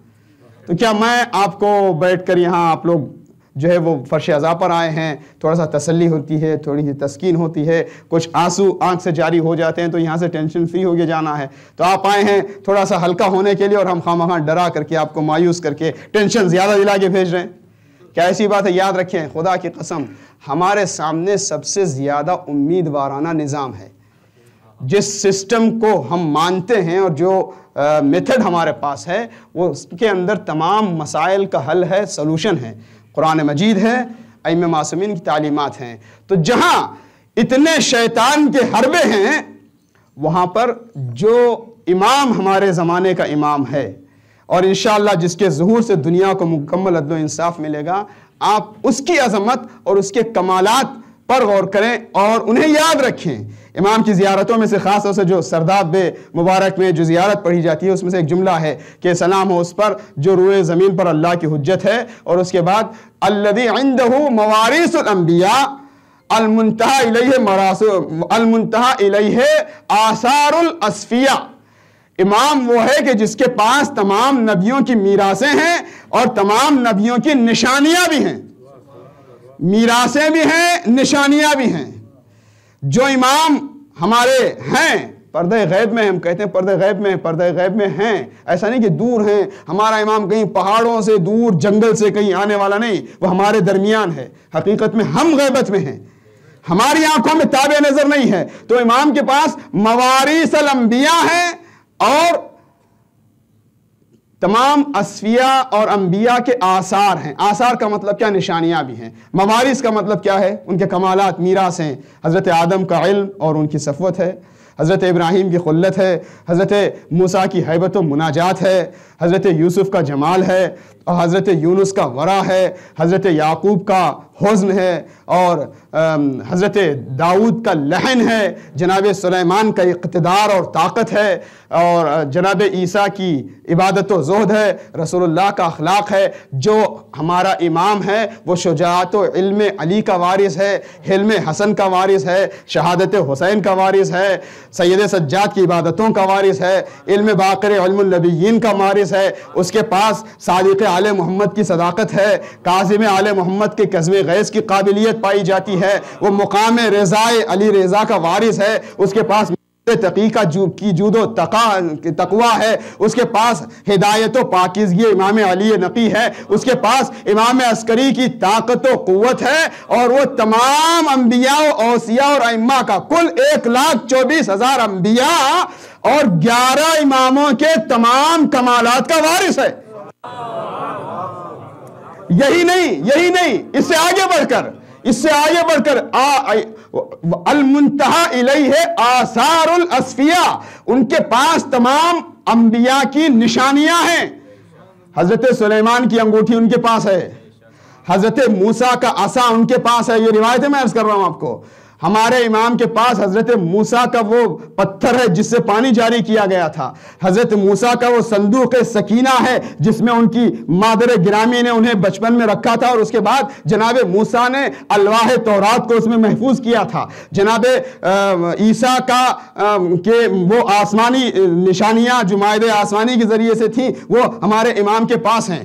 تو کیا میں آپ کو بیٹھ کر یہاں آپ لوگ جو ہے وہ فرش عزا پر آئے ہیں، تھوڑا سا تسلی ہوتی ہے، تھوڑی سی تسکین ہوتی ہے، کچھ آنسو آنکھ سے جاری ہو جاتے ہیں تو یہاں سے ٹینشن فری ہو کے جانا ہے، تو آپ آئے ہیں تھوڑا سا ہلکا ہونے کے لیے اور ہم خواہ ڈرا کر کے آپ کو مایوس کر کے ٹینشن زیادہ دلا کے بھیج رہے ہیں؟ کیا ایسی بات ہے؟ یاد رکھیں، خدا کی قسم ہمارے سامنے سب سے زیادہ امیدوارانہ نظام ہے۔ جس سسٹم کو ہم مانتے ہیں اور جو میتھڈ ہمارے پاس ہے وہ اس کے اندر تمام مسائل کا حل ہے، سلوشن ہے، قرآن مجید ہے، ائمہ معصومین کی تعلیمات ہیں۔ تو جہاں اتنے شیطان کے حربے ہیں وہاں پر جو امام ہمارے زمانے کا امام ہے اور انشاءاللہ جس کے ظہور سے دنیا کو مکمل عدل و انصاف ملے گا، آپ اس کی عظمت اور اس کے کمالات پر غور کریں اور انہیں یاد رکھیں۔ امام کی زیارتوں میں سے خاص طور سے جو سرداب مبارک میں جو زیارت پڑھی جاتی ہے اس میں سے ایک جملہ ہے کہ سلام ہو اس پر جو روئے زمین پر اللہ کی حجت ہے، اور اس کے بعد الذی عندہ مواریث الانبیاء المنتہا الیہ آثار الاسفیاء۔ امام وہ ہے کہ جس کے پاس تمام نبیوں کی میراثیں ہیں اور تمام نبیوں کی نشانیاں بھی ہیں، میراثیں بھی ہیں، نشانیاں بھی ہیں۔ جو امام ہمارے ہیں پردہ غیب میں ہم کہتے ہیں پردہ غیب میں پردہ غیب میں ہیں، ایسا نہیں کہ دور ہیں، ہمارا امام کہیں پہاڑوں سے دور جنگل سے کہیں آنے والا نہیں، وہ ہمارے درمیان ہے، حقیقت میں ہم غیبت میں ہیں، ہماری آنکھوں میں تابع نظر نہیں ہے۔ تو امام کے پاس مواریث الانبیاء ہیں اور تمام اصفیاء اور انبیاء کے آثار ہیں۔ آثار کا مطلب کیا؟ نشانیاں بھی ہیں۔ مواریث کا مطلب کیا ہے؟ ان کے کمالات، میراث ہیں۔ حضرت آدم کا علم اور ان کی صفوت ہے، حضرت ابراہیم کی خلت ہے، حضرت موسیٰ کی ہیبت و مناجات ہے، حضرت یوسف کا جمال ہے، اور حضرت یونس کا ورع ہے، حضرت یعقوب کا حزن ہے، اور حضرت داؤد کا لحن ہے، جناب سلیمان کا اقتدار اور طاقت ہے، اور جناب عیسیٰ کی عبادت و زہد ہے، رسول اللہ کا اخلاق ہے۔ جو ہمارا امام ہے وہ شجاعت و علم علی کا وارث ہے، حلم حسن کا وارث ہے، شہادت حسین کا وارث ہے، سید سجاد کی عبادتوں کا وارث ہے، علم باقر علم النبیین کا وارث ہے، اس کے پاس صادق آل محمد کی صداقت ہے، کاظم آل محمد کے کظم غیظ کی قابلیت پائی جاتی ہے، وہ مقام رضائے علی رضا کا وارث ہے، اس کے پاس تقی کی جود و تقوی ہے، اس کے پاس ہدایت و پاکیزگی امام علی نقی ہے، اس کے پاس امام عسکری کی طاقت و قوت ہے، اور وہ تمام انبیاء و اوصیاء اور ائمہ کا کل 1,24,000 انبیاء اور 11 اماموں کے تمام کمالات کا وارث ہے۔ یہی نہیں، اس سے آگے بڑھ کر المنتہا الیہ آثار الاسفیاء، ان کے پاس تمام انبیاء کی نشانیاں ہیں۔ حضرت سلیمان کی انگوٹھی ان کے پاس ہے، حضرت موسیٰ کا عصا ان کے پاس ہے، یہ روایتیں میں عرض کر رہا ہوں آپ کو۔ ہمارے امام کے پاس حضرت موسیٰ کا وہ پتھر ہے جس سے پانی جاری کیا گیا تھا، حضرت موسیٰ کا وہ صندوق سکینہ ہے جس میں ان کی مادر گرامی نے انہیں بچپن میں رکھا تھا، اور اس کے بعد جناب موسیٰ نے الواح تورات کو اس میں محفوظ کیا تھا۔ جناب عیسیٰ کا کہ وہ آسمانی نشانیاں جو مائدہ آسمانی کے ذریعے سے تھیں وہ ہمارے امام کے پاس ہیں۔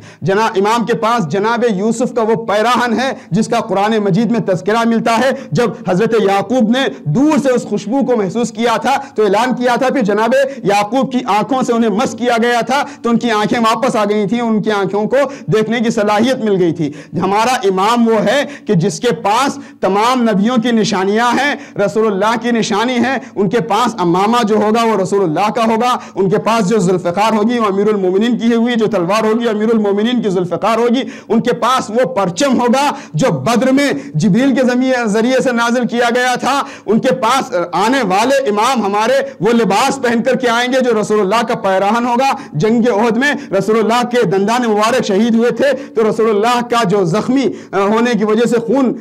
امام کے پاس جناب یوسف کا وہ پیراہن ہے جس کا قرآن مجید میں تذکرہ ملتا ہے۔ جب حضرت یعقوب نے دور سے اس خوشبو کو محسوس کیا تھا تو اعلان کیا تھا، پھر جناب یعقوب کی آنکھوں سے انہیں مس کیا گیا تھا تو ان کی آنکھیں واپس آ گئی تھیں، ان کی آنکھوں کو دیکھنے کی صلاحیت مل گئی تھی۔ ہمارا امام وہ ہے کہ جس کے پاس تمام نبیوں کی نشانیاں ہیں، رسول اللہ کی نشانی ہے، ان کے پاس امامہ جو ہوگا وہ رسول اللہ کا ہوگا، ان کے پاس جو ذوالفقار ہوگی وہ امیر المومنین کی ہوئی، جو تلوار ہوگی امیر المومنین کی ذوالفقار ہوگی، ان کے پاس وہ پرچم ہوگا جو بدر میں جبریل کے ذریعے سے نازل کیا گیا تھا، ان کے پاس آنے والے امام ہمارے وہ لباس پہن کر کے آئیں گے جو رسول اللہ کا پیراہن ہوگا۔ جنگ احد میں رسول اللہ کے دندان مبارک شہید ہوئے تھے تو رسول اللہ کا جو زخمی ہونے کی وجہ سے خون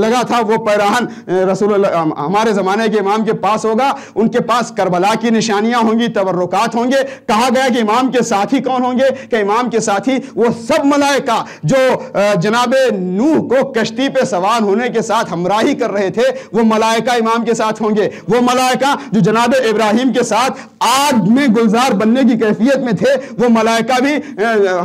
لگا تھا وہ پیراہن رسول اللہ ہمارے زمانے کے امام کے پاس ہوگا۔ ان کے پاس کربلا کی نشانیاں ہوں گی، تبرکات ہوں گے۔ کہا گیا کہ امام کے ساتھی کون ہوں گے؟ کہ امام کے ساتھی وہ سب ملائکہ جو جناب نوح کو کشتی پہ سوار ہونے کے ساتھ ہمراہی کر رہے تھے وہ ملائکہ امام کے ساتھ ہوں گے۔ وہ ملائکہ جو جناب ابراہیم کے ساتھ آگ میں گلزار بننے کی کیفیت میں تھے وہ ملائکہ بھی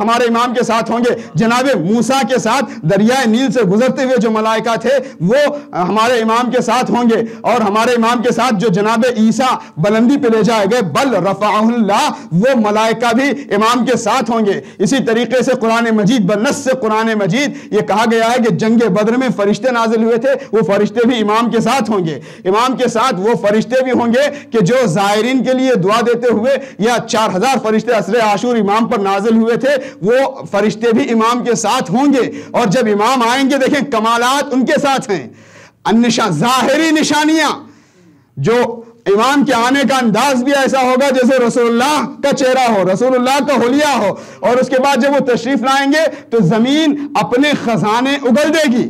ہمارے امام کے ساتھ ہوں گے۔ جناب موسیٰ کے ساتھ دریائے نیل سے گزرتے ہوئے جو ملائکہ تھے وہ ہمارے امام کے ساتھ ہوں گے، اور ہمارے امام کے ساتھ جو جناب عیسیٰ بلندی پہ لے جائے گئے بل رفعہ اللہ وہ ملائکہ بھی امام کے ساتھ ہوں گے۔ اسی طریقے سے قرآن مجید بنص سے قرآن مجید یہ کہا گیا ہے کہ جنگ بدر میں فرشتے نازل ہوئے تھے، وہ فرشتے بھی امام کے ساتھ ہوں گے۔ امام کے ساتھ وہ فرشتے بھی ہوں گے کہ جو زائرین کے لیے دعا دیتے ہوئے یا 4000 فرشتے عصر عاشور امام پر نازل ہوئے تھے وہ فرشتے بھی امام کے ساتھ ہوں گے۔ اور جب امام آئیں گے دیکھیں کمالات ان کے ساتھ ہیں، ظاہری نشانیاں، جو امام کے آنے کا انداز بھی ایسا ہوگا جیسے رسول اللہ کا چہرہ ہو، رسول اللہ کا حلیہ ہو، اور اس کے بعد جب وہ تشریف لائیں گے تو زمین اپنے خزانے اگل دے گی۔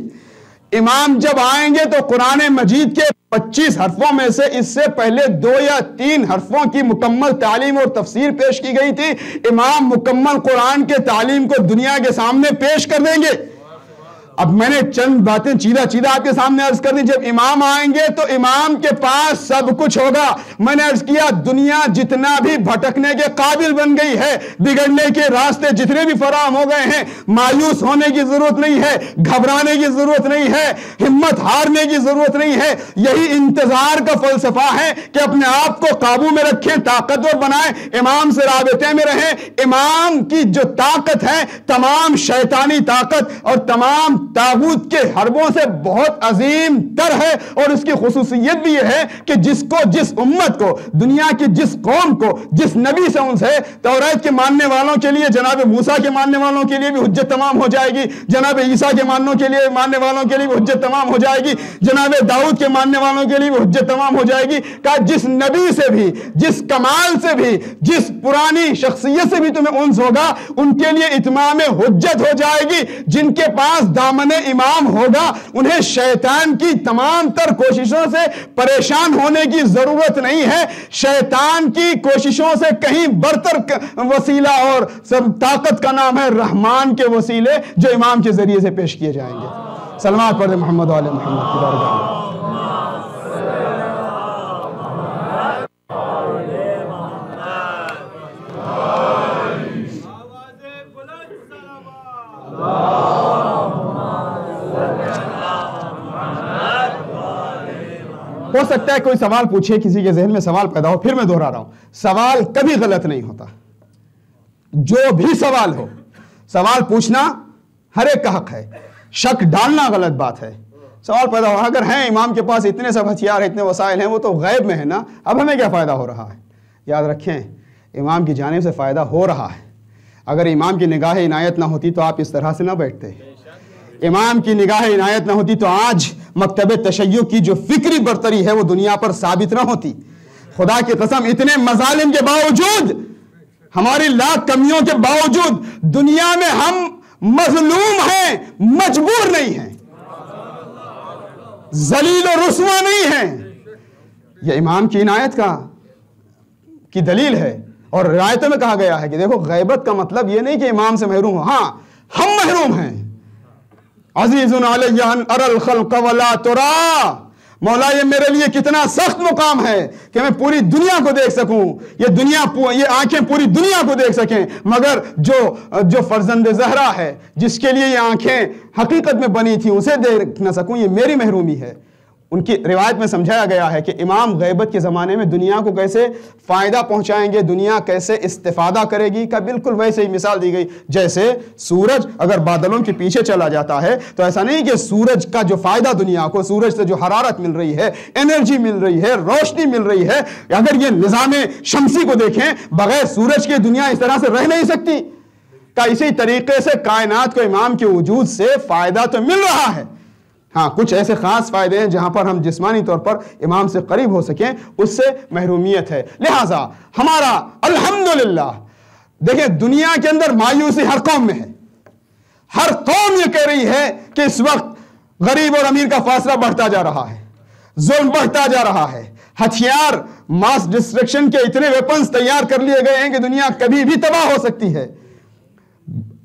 امام جب آئیں گے تو قرآن مجید کے 25 حرفوں میں سے اس سے پہلے 2 یا 3 حرفوں کی مکمل تعلیم اور تفسیر پیش کی گئی تھی۔ امام مکمل قرآن کے تعلیم کو دنیا کے سامنے پیش کر دیں گے۔ اب میں نے چند باتیں چیدہ آپ کے سامنے عرض کر دی. جب امام آئیں گے تو امام کے پاس سب کچھ ہوگا. میں نے عرض کیا دنیا جتنا بھی بھٹکنے کے قابل بن گئی ہے, بگڑنے کے راستے جتنے بھی فراہم ہو گئے ہیں, مایوس ہونے کی ضرورت نہیں ہے, گھبرانے کی ضرورت نہیں ہے, ہمت ہارنے کی ضرورت نہیں ہے. یہی انتظار کا فلسفہ ہے کہ اپنے آپ کو قابو میں رکھیں, طاقتور بنائیں, امام سے رابطے میں رہیں. امام کی جو طاقت ہے تمام شیطانی طاقت اور تمام طاغوت کے حربوں سے بہت عظیم تر ہے. اور اس کی خصوصیت بھی یہ ہے کہ جس امت کو, دنیا کی جس قوم کو, جس نبی سے ان سے توریت کے ماننے والوں کے لیے, جناب موسیٰ کے ماننے والوں کے لیے بھی حجت تمام ہو جائے گی, جناب عیسیٰ کے ماننے والوں کے لیے بھی حجت تمام ہو جائے گی, جناب داؤد کے ماننے والوں کے لیے بھی حجت تمام ہو جائے گی. کہ جس نبی سے بھی, جس کمال سے بھی, جس پرانی شخصیت سے بھی تمہیں انس ہوگا, ان کے لیے اتمام حجت ہو جائے گی. جن کے پاس دامن امام ہوگا انہیں شیطان کی تمام تر کوششوں سے پریشان ہونے کی ضرورت نہیں ہے. شیطان کی کوششوں سے کہیں برتر وسیلہ اور طاقت کا نام ہے رحمان کے وسیلے جو امام کے ذریعے سے پیش کیے جائیں گے. سلوات پڑھ دیں محمد و آل محمد کی بارگاہ میں. ہو سکتا ہے کوئی سوال پوچھے, کسی کے ذہن میں سوال پیدا ہو, پھر میں دہرا رہا ہوں, سوال کبھی غلط نہیں ہوتا. جو بھی سوال ہو, سوال پوچھنا ہر ایک کا حق ہے, شک ڈالنا غلط بات ہے. سوال پیدا ہو, اگر ہیں امام کے پاس اتنے سب ہتھیار, اتنے وسائل ہیں, وہ تو غیب میں ہے نا, اب ہمیں کیا فائدہ ہو رہا ہے؟ یاد رکھیں امام کی جانب سے فائدہ ہو رہا ہے. اگر امام کی نگاہ عنایت نہ ہوتی تو آپ اس طرح سے نہ بیٹھتے. امام کی نگاہ عنایت نہ ہوتی تو آج مکتب تشیع کی جو فکری برتری ہے وہ دنیا پر ثابت نہ ہوتی. خدا کی قسم اتنے مظالم کے باوجود, ہماری لاکھ کمیوں کے باوجود دنیا میں ہم مظلوم ہیں, مجبور نہیں ہیں, ذلیل و رسوا نہیں ہیں. یہ امام کی عنایت کی دلیل ہے. اور روایتوں میں کہا گیا ہے کہ دیکھو غیبت کا مطلب یہ نہیں کہ امام سے محروم ہو, ہاں ہم محروم ہیں. عزیز علی ان اری الخلق ولا ترا, مولا یہ میرے لیے کتنا سخت مقام ہے کہ میں پوری دنیا کو دیکھ سکوں, یہ آنکھیں پوری دنیا کو دیکھ سکیں, مگر جو فرزند زہرا ہے, جس کے لیے یہ آنکھیں حقیقت میں بنی تھی, اسے دیکھ نہ سکوں, یہ میری محرومی ہے. ان کی روایت میں سمجھایا گیا ہے کہ امام غیبت کے زمانے میں دنیا کو کیسے فائدہ پہنچائیں گے, دنیا کیسے استفادہ کرے گی, کا بالکل ویسے ہی مثال دی گئی. جیسے سورج اگر بادلوں کے پیچھے چلا جاتا ہے تو ایسا نہیں کہ سورج کا جو فائدہ دنیا کو, سورج سے جو حرارت مل رہی ہے, انرجی مل رہی ہے, روشنی مل رہی ہے, اگر یہ نظام شمسی کو دیکھیں, بغیر سورج کے دنیا اس طرح سے رہ نہیں سکتی. کا اسی طریقے سے کائنات کو امام کے وجود سے فائدہ تو مل رہا ہے. ہاں کچھ ایسے خاص فائدے ہیں جہاں پر ہم جسمانی طور پر امام سے قریب ہو سکیں, اس سے محرومیت ہے. لہٰذا ہمارا الحمدللہ, دیکھیں دنیا کے اندر مایوسی ہر قوم میں ہے. ہر قوم یہ کہہ رہی ہے کہ اس وقت غریب اور امیر کا فاصلہ بڑھتا جا رہا ہے, ظلم بڑھتا جا رہا ہے, ہتھیار ماس ڈسٹرکشن کے اتنے ویپنز تیار کر لیے گئے ہیں کہ دنیا کبھی بھی تباہ ہو سکتی ہے.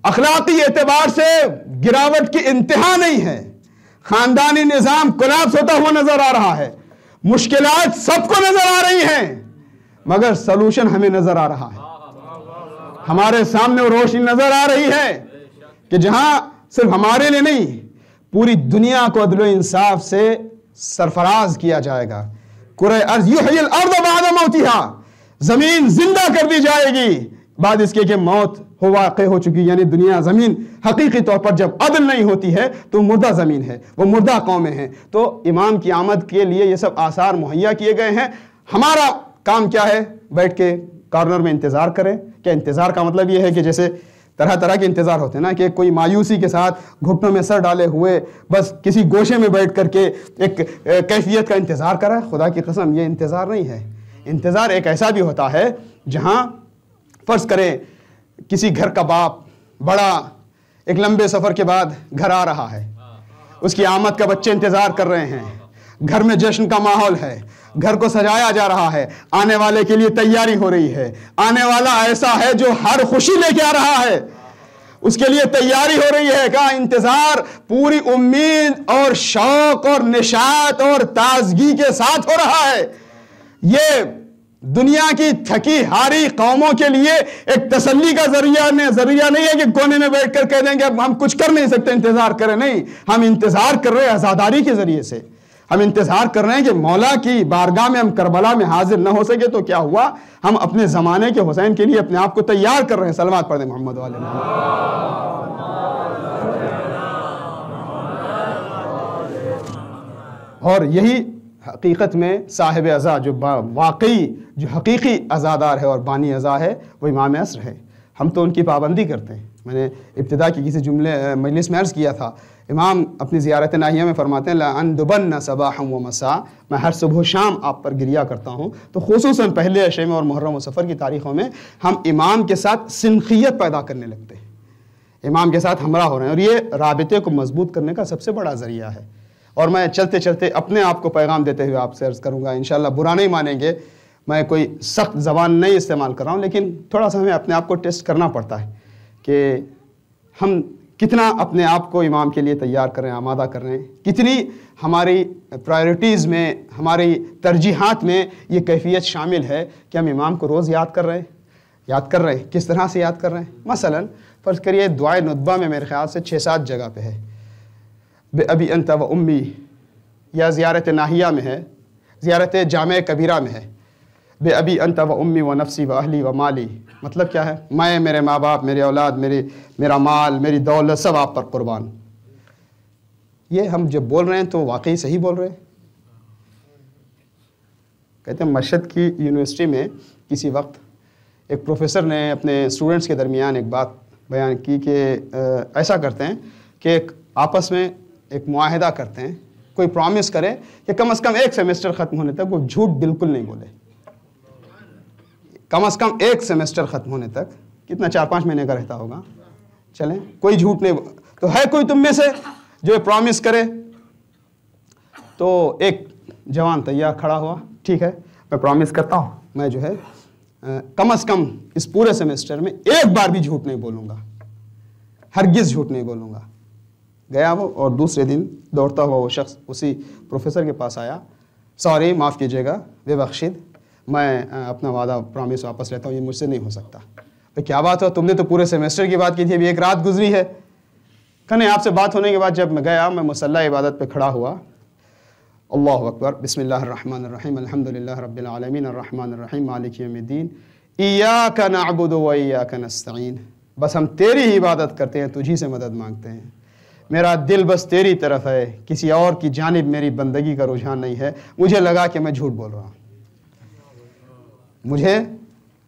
اخلاقی اعتبار سے گراوٹ کی انتہا نہیں ہے, خاندانی نظام کولیپس ہوتا ہوا نظر آ رہا ہے, مشکلات سب کو نظر آ رہی ہیں, مگر سلوشن ہمیں نظر آ رہا ہے. ہمارے سامنے وہ روشنی نظر آ رہی ہے کہ جہاں صرف ہمارے لیے نہیں, پوری دنیا کو عدل و انصاف سے سرفراز کیا جائے گا. کرۂ ارض یحیی الارض بعد موتہا, زمین زندہ کر دی جائے گی بعد اس کے کہ موت واقع ہو چکی. یعنی دنیا زمین حقیقی طور پر جب عدل نہیں ہوتی ہے تو مردہ زمین ہے, وہ مردہ قومیں ہیں. تو امام کی آمد کے لیے یہ سب آثار مہیا کیے گئے ہیں. ہمارا کام کیا ہے؟ بیٹھ کے کارنر میں انتظار کریں. کیا انتظار کا مطلب یہ ہے کہ جیسے طرح طرح کے انتظار ہوتے ہیں نا, کہ کوئی مایوسی کے ساتھ گھٹنوں میں سر ڈالے ہوئے بس کسی گوشے میں بیٹھ کر کے ایک کیفیت کا انتظار کرا ہے. خدا کی قسم یہ انتظار نہیں ہے. انتظار ایک ایسا بھی ہوتا ہے جہاں فرض کریں کسی گھر کا باپ بڑا ایک لمبے سفر کے بعد گھر آ رہا ہے, اس کی آمد کا بچے انتظار کر رہے ہیں, گھر میں جشن کا ماحول ہے, گھر کو سجایا جا رہا ہے, آنے والے کے لیے تیاری ہو رہی ہے, آنے والا ایسا ہے جو ہر خوشی لے کے آ رہا ہے. اس کے لیے تیاری ہو رہی ہے. کہا انتظار پوری امید اور شوق اور نشاط اور تازگی کے ساتھ ہو رہا ہے. یہ دنیا کی تھکی ہاری قوموں کے لیے ایک تسلی کا ذریعہ نہیں ہے کہ کونے میں بیٹھ کر کہہ دیں کہ اب ہم کچھ کر نہیں سکتے, انتظار کریں. نہیں, ہم انتظار کر رہے ہیں عزاداری کے ذریعے سے. ہم انتظار کر رہے ہیں کہ مولا کی بارگاہ میں ہم کربلا میں حاضر نہ ہو سکے تو کیا ہوا, ہم اپنے زمانے کے حسین کے لیے اپنے آپ کو تیار کر رہے ہیں. صلوات پڑھ دیں محمد والے محمد. اور یہی حقیقت میں صاحب عزا جو واقعی جو حقیقی عزادار ہے اور بانی عزا ہے وہ امام عصر ہے. ہم تو ان کی پابندی کرتے ہیں. میں نے ابتدا کی کسی جملے مجلس میں عرض کیا تھا, امام اپنی زیارت ناہیہ میں فرماتے ہیں لَأَنْدُبَنَّ صَبَاحًا وَمَسَاءً, میں ہر صبح و شام آپ پر گریا کرتا ہوں. تو خصوصاً پہلے عشرے میں اور محرم و سفر کی تاریخوں میں ہم امام کے ساتھ سنخیت پیدا کرنے لگتے ہیں, امام کے ساتھ ہمراہ ہو رہے ہیں, اور یہ رابطے کو مضبوط کرنے کا سب سے بڑا ذریعہ ہے. اور میں چلتے چلتے اپنے آپ کو پیغام دیتے ہوئے آپ سے عرض کروں گا, انشاءاللہ برا نہیں مانیں گے, میں کوئی سخت زبان نہیں استعمال کر رہا ہوں, لیکن تھوڑا سا ہمیں اپنے آپ کو ٹیسٹ کرنا پڑتا ہے کہ ہم کتنا اپنے آپ کو امام کے لیے تیار کر رہے ہیں, آمادہ کر رہے ہیں, کتنی ہماری پرائیورٹیز میں, ہماری ترجیحات میں یہ کیفیت شامل ہے کہ ہم امام کو روز یاد کر رہے ہیں. کس طرح سے یاد کر رہے ہیں؟ مثلا فرض کریے دعائے ندبہ میں میرے خیال سے 6-7 جگہ پہ ہے, بے ابی انت و امی, یا زیارت ناہیہ میں ہے, زیارت جامع کبیرہ میں ہے, بے ابی انت و امی و نفسی و اہلی و مالی. مطلب کیا ہے؟ میں, میرے ماں باپ, میری اولاد, میرا مال, میری دولت سب آپ پر قربان. یہ ہم جب بول رہے ہیں تو واقعی صحیح بول رہے ہیں. کہتے ہیں مشہد کی یونیورسٹی میں کسی وقت ایک پروفیسر نے اپنے اسٹوڈنٹس کے درمیان ایک بات بیان کی کہ ایسا کرتے ہیں کہ آپس میں ایک معاہدہ کرتے ہیں, کوئی پرومس کرے کہ کم از کم ایک سیمسٹر ختم ہونے تک وہ جھوٹ بالکل نہیں بولے. کم از کم ایک سیمسٹر ختم ہونے تک, کتنا 4-5 مہینے کا رہتا ہوگا, چلیں کوئی جھوٹ نہیں. تو ہے کوئی تم میں سے جو پرومس کرے؟ تو ایک جوان تیار کھڑا ہوا, ٹھیک ہے میں پرومس کرتا ہوں, میں جو ہے کم از کم اس پورے سیمسٹر میں ایک بار بھی جھوٹ نہیں بولوں گا, ہرگز جھوٹ نہیں بولوں گا. گیا وہ, اور دوسرے دن دوڑتا ہوا وہ شخص اسی پروفیسر کے پاس آیا, سوری معاف کیجیے گا, بے بخشید, میں اپنا وعدہ پرومس واپس لیتا ہوں, یہ مجھ سے نہیں ہو سکتا. کیا بات ہو, تم نے تو پورے سیمسٹر کی بات کی تھی, ابھی ایک رات گزری ہے. کہ نہیں, آپ سے بات ہونے کے بعد جب میں گیا, میں مصلی عبادت پہ کھڑا ہوا, اللہ اکبر, بسم اللہ الرحمن الرحیم, الحمدللہ رب العالمین, الرحمن الرحیم, مالک یوم الدین, ایاک نعبد و ایاک نستعین. بس ہم تیری ہی عبادت کرتے ہیں, تجھی سے مدد مانگتے ہیں, میرا دل بس تیری طرف ہے, کسی اور کی جانب میری بندگی کا رجحان نہیں ہے. مجھے لگا کہ میں جھوٹ بول رہا ہوں, مجھے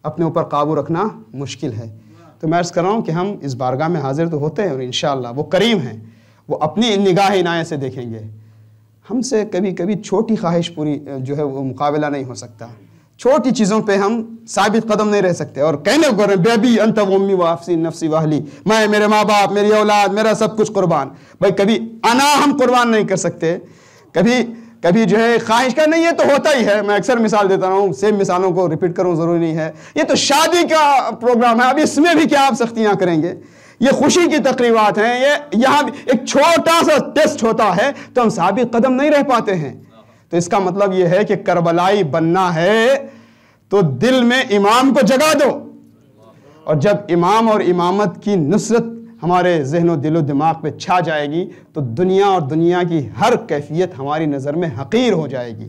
اپنے اوپر قابو رکھنا مشکل ہے. تو میں عرض کر رہا ہوں کہ ہم اس بارگاہ میں حاضر تو ہوتے ہیں, اور انشاءاللہ وہ کریم ہیں, وہ اپنی نگاہ عنایت سے دیکھیں گے. ہم سے کبھی کبھی چھوٹی خواہش پوری جو ہے وہ مقابلہ نہیں ہو سکتا, چھوٹی چیزوں پہ ہم ثابت قدم نہیں رہ سکتے. اور کہنے کو رہے بے ابی انت و امی و افسی نفسی و اہلی, میں, میرے ماں باپ, میری اولاد, میرا سب کچھ قربان. بھائی کبھی انا ہم قربان نہیں کر سکتے, کبھی جو ہے خواہش کا نہیں, یہ تو ہوتا ہی ہے. میں اکثر مثال دیتا رہا ہوں, سیم مثالوں کو ریپیٹ کروں ضروری نہیں ہے. یہ تو شادی کا پروگرام ہے, اب اس میں بھی کیا آپ سختیاں کریں گے؟ یہ خوشی کی تقریبات ہیں, یہ یہاں ایک چھوٹا سا ٹیسٹ ہوتا ہے تو ہم ثابت قدم نہیں رہ پاتے ہیں. تو اس کا مطلب یہ ہے کہ کربلائی بننا ہے تو دل میں امام کو جگا دو, اور جب امام اور امامت کی نصرت ہمارے ذہن و دل و دماغ پہ چھا جائے گی تو دنیا اور دنیا کی ہر کیفیت ہماری نظر میں حقیر ہو جائے گی.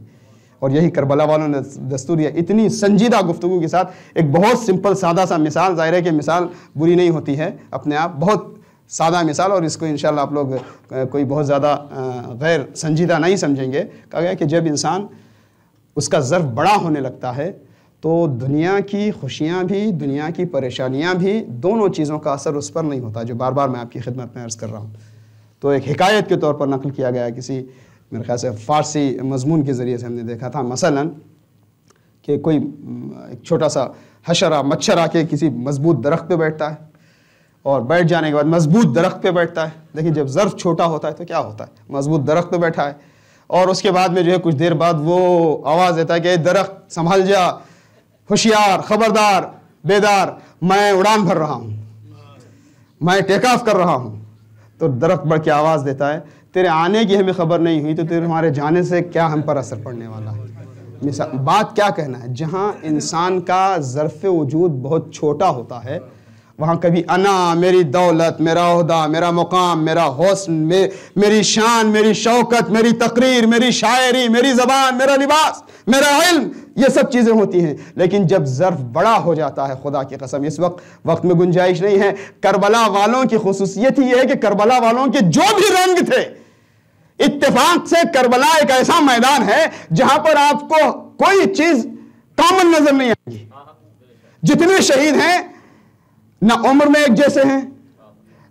اور یہی کربلا والوں نے دستور دیا. اتنی سنجیدہ گفتگو کے ساتھ ایک بہت سمپل سادہ سا مثال, ظاہر ہے کہ مثال بری نہیں ہوتی ہے اپنے آپ, بہت سادہ مثال, اور اس کو انشاءاللہ آپ لوگ کوئی بہت زیادہ غیر سنجیدہ نہیں سمجھیں گے. کہا گیا کہ جب انسان اس کا ظرف بڑا ہونے لگتا ہے تو دنیا کی خوشیاں بھی, دنیا کی پریشانیاں بھی, دونوں چیزوں کا اثر اس پر نہیں ہوتا, جو بار بار میں آپ کی خدمت میں عرض کر رہا ہوں. تو ایک حکایت کے طور پر نقل کیا گیا, کسی میرے خیال سے فارسی مضمون کے ذریعے سے ہم نے دیکھا تھا, مثلا کہ کوئی ایک چھوٹا سا حشرہ مچھر آ کے کسی مضبوط درخت پہ بیٹھتا ہے, اور بیٹھ جانے کے بعد مضبوط درخت پہ بیٹھتا ہے. دیکھیں جب ظرف چھوٹا ہوتا ہے تو کیا ہوتا ہے, مضبوط درخت پہ بیٹھا ہے, اور اس کے بعد میں جو ہے کچھ دیر بعد وہ آواز دیتا ہے کہ درخت سنبھل جا, ہوشیار, خبردار, بیدار, میں اڑان بھر رہا ہوں, میں ٹیک آف کر رہا ہوں، تو درخت بڑھ کے آواز دیتا ہے تیرے آنے کی ہمیں خبر نہیں ہوئی تو تیرے ہمارے جانے سے کیا ہم پر اثر پڑنے والا ہے۔ بات کیا کہنا ہے، جہاں انسان کا ظرف وجود بہت چھوٹا ہوتا ہے وہاں کبھی انا، میری دولت، میرا عہدہ، میرا مقام، میرا حسن، میری شان، میری شوکت، میری تقریر، میری شاعری، میری زبان، میرا لباس، میرا علم، یہ سب چیزیں ہوتی ہیں۔ لیکن جب ظرف بڑا ہو جاتا ہے، خدا کی قسم اس وقت میں گنجائش نہیں ہے۔ کربلا والوں کی خصوصیت ہی یہ ہے کہ کربلا والوں کے جو بھی رنگ تھے، اتفاق سے کربلا ایک ایسا میدان ہے جہاں پر آپ کو کوئی چیز کامن نظر نہیں آئے گی۔ جتنے شہید ہیں نہ عمر میں ایک جیسے ہیں،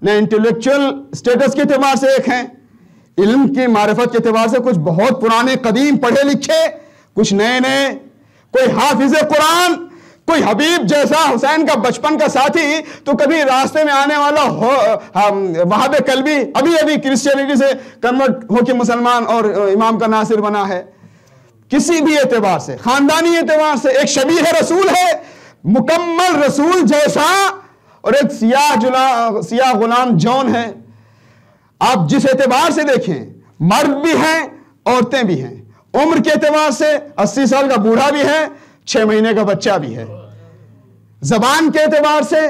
نہ انٹلیکچوئل سٹیٹس کے اعتبار سے ایک ہیں، علم کی معرفت کے اعتبار سے کچھ بہت پرانے قدیم پڑھے لکھے، کچھ نئے نئے، کوئی حافظ قرآن، کوئی حبیب جیسا حسین کا بچپن کا ساتھی، تو کبھی راستے میں آنے والا وہاب کلبی ابھی کرسچینٹی سے کنورٹ ہو کے مسلمان اور امام کا ناصر بنا ہے۔ کسی بھی اعتبار سے، خاندانی اعتبار سے ایک شبیہ رسول ہے، مکمل رسول جیسا، اور ایک سیاہ غلام جون ہے۔ آپ جس اعتبار سے دیکھیں، مرد بھی ہیں عورتیں بھی ہیں، عمر کے اعتبار سے 80 سال کا بوڑھا بھی ہے، 6 مہینے کا بچہ بھی ہے، زبان کے اعتبار سے،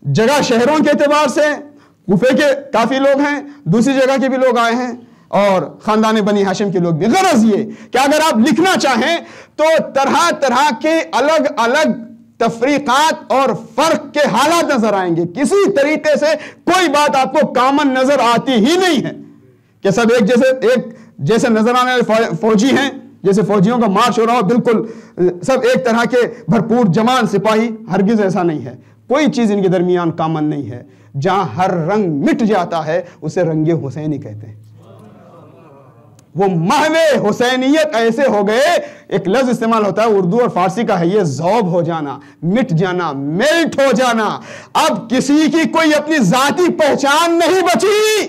جگہ شہروں کے اعتبار سے کوفے کے کافی لوگ ہیں، دوسری جگہ کے بھی لوگ آئے ہیں، اور خاندان بنی ہاشم کے لوگ بھی۔ غرض یہ کہ اگر آپ لکھنا چاہیں تو طرح طرح کے الگ الگ تفریقات اور فرق کے حالات نظر آئیں گے، کسی طریقے سے کوئی بات آپ کو کامن نظر آتی ہی نہیں ہے کہ سب ایک جیسے نظر آنے والے فوجی ہیں، جیسے فوجیوں کا مارچ ہو رہا ہو، بالکل سب ایک طرح کے بھرپور جوان سپاہی، ہرگز ایسا نہیں ہے۔ کوئی چیز ان کے درمیان کامن نہیں ہے۔ جہاں ہر رنگ مٹ جاتا ہے اسے رنگ حسینی کہتے ہیں۔ وہ محو حسینیت ایسے ہو گئے، ایک لفظ استعمال ہوتا ہے اردو اور فارسی کا ہے یہ، ذوب ہو جانا، مٹ جانا، میلٹ ہو جانا۔ اب کسی کی کوئی اپنی ذاتی پہچان نہیں بچی،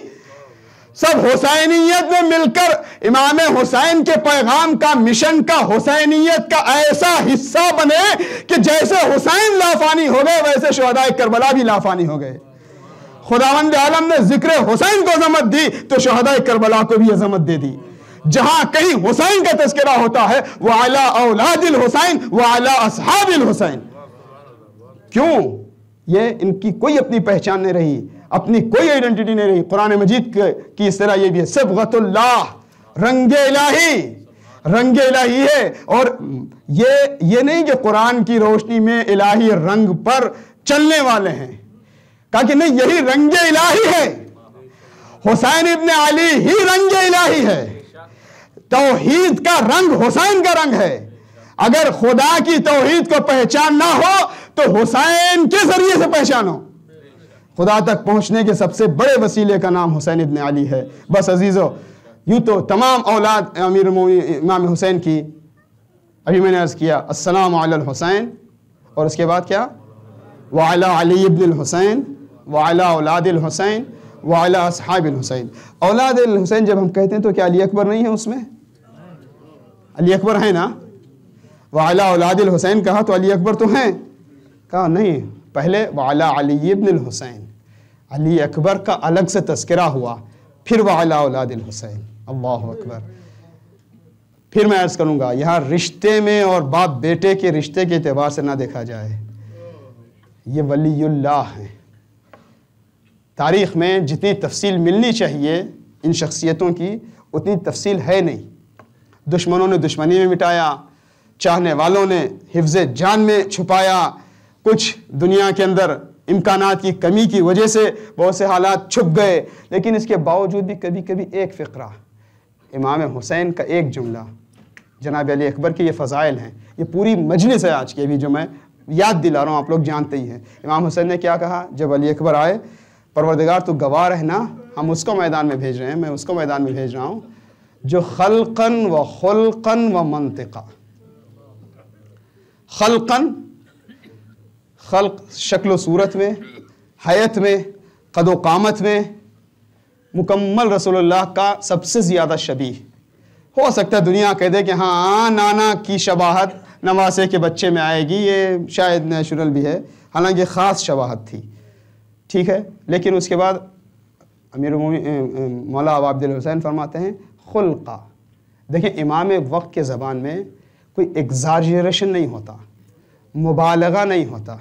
سب حسینیت میں مل کر امام حسین کے پیغام کا، مشن کا، حسینیت کا ایسا حصہ بنے کہ جیسے حسین لافانی ہو گئے ویسے شہدائے کربلا بھی لافانی ہو گئے۔ خداوند عالم نے ذکر حسین کو عظمت دی تو شہدائے کربلا کو بھی عظمت دے دی۔ جہاں کہیں حسین کا تذکرہ ہوتا ہے وَعَلَىٰ أَوْلَادِ الْحُسَيْن وَعَلَىٰ أَصْحَابِ الْحُسَيْن۔ کیوں؟ یہ ان کی کوئی اپنی پہچان نہیں رہی، اپنی کوئی آئیڈینٹی نہیں رہی۔ قرآن مجید کی اس طرح یہ بھی ہے، صبغۃ اللہ، رنگ الہی ہے۔ اور یہ نہیں کہ قرآن کی روشنی میں الہی رنگ پر چلنے والے ہیں، کہا کہ نہیں، یہی رنگ الہی ہے، حسین ابن علی ہی رنگ الہی ہے۔ توحید کا رنگ حسین کا رنگ ہے۔ اگر خدا کی توحید کو پہچان نہ ہو تو حسین کے ذریعے سے پہچانو۔ خدا تک پہنچنے کے سب سے بڑے وسیلے کا نام حسین ابن علی ہے۔ بس عزیزو، یوں تو تمام اولاد امیر المومنین امام حسین کی، ابھی میں نے عرض کیا السلام علی الحسین، اور اس کے بعد کیا، وعلی علی ابن الحسین وعلی اولاد الحسین وعلی اصحاب الحسین۔ اولاد الحسین جب ہم کہتے ہیں تو کیا علی اکبر نہیں ہے اس میں؟ علی اکبر ہیں نا؟ وعلی اولاد الحسین کہا تو علی اکبر تو ہیں؟ کہا نہیں، پہلے وعلی علی ابن الحسین، علی اکبر کا الگ سے تذکرہ ہوا، پھر وعلی اولاد الحسین۔ اللہ اکبر۔ پھر میں عرض کروں گا، یہاں رشتے میں اور باپ بیٹے کے رشتے کے اعتبار سے نہ دیکھا جائے، یہ ولی اللہ ہیں۔ تاریخ میں جتنی تفصیل ملنی چاہیے ان شخصیتوں کی اتنی تفصیل ہے نہیں۔ دشمنوں نے دشمنی میں مٹایا، چاہنے والوں نے حفظ جان میں چھپایا، کچھ دنیا کے اندر امکانات کی کمی کی وجہ سے بہت سے حالات چھپ گئے، لیکن اس کے باوجود بھی کبھی کبھی ایک فقرہ، امام حسین کا ایک جملہ، جناب علی اکبر کے یہ فضائل ہیں۔ یہ پوری مجلس ہے آج کی، ابھی جو میں یاد دلا رہا ہوں، آپ لوگ جانتے ہی ہیں۔ امام حسین نے کیا کہا جب علی اکبر آئے؟ پروردگار تو گواہ رہنا، ہم اس کو میدان میں بھیج رہے ہیں، میں اس کو میدان میں بھیج رہا ہوں جو خلقاً و خلقاً و منطقہ، خلقاً، خلق شکل و صورت میں، حیت میں، قد و قامت میں مکمل رسول اللہ کا سب سے زیادہ شبیہ۔ ہو سکتا ہے دنیا کہہ دے کہ ہاں نانا کی شباہت نواسے کے بچے میں آئے گی، یہ شاید نیچرل بھی ہے، حالانکہ خاص شباہت تھی۔ ٹھیک ہے، لیکن اس کے بعد امیر مولا ابا عبد الحسین فرماتے ہیں خلقہ. دیکھیں امام وقت کے زبان میں کوئی ایگزاجریشن نہیں ہوتا، مبالغہ نہیں ہوتا،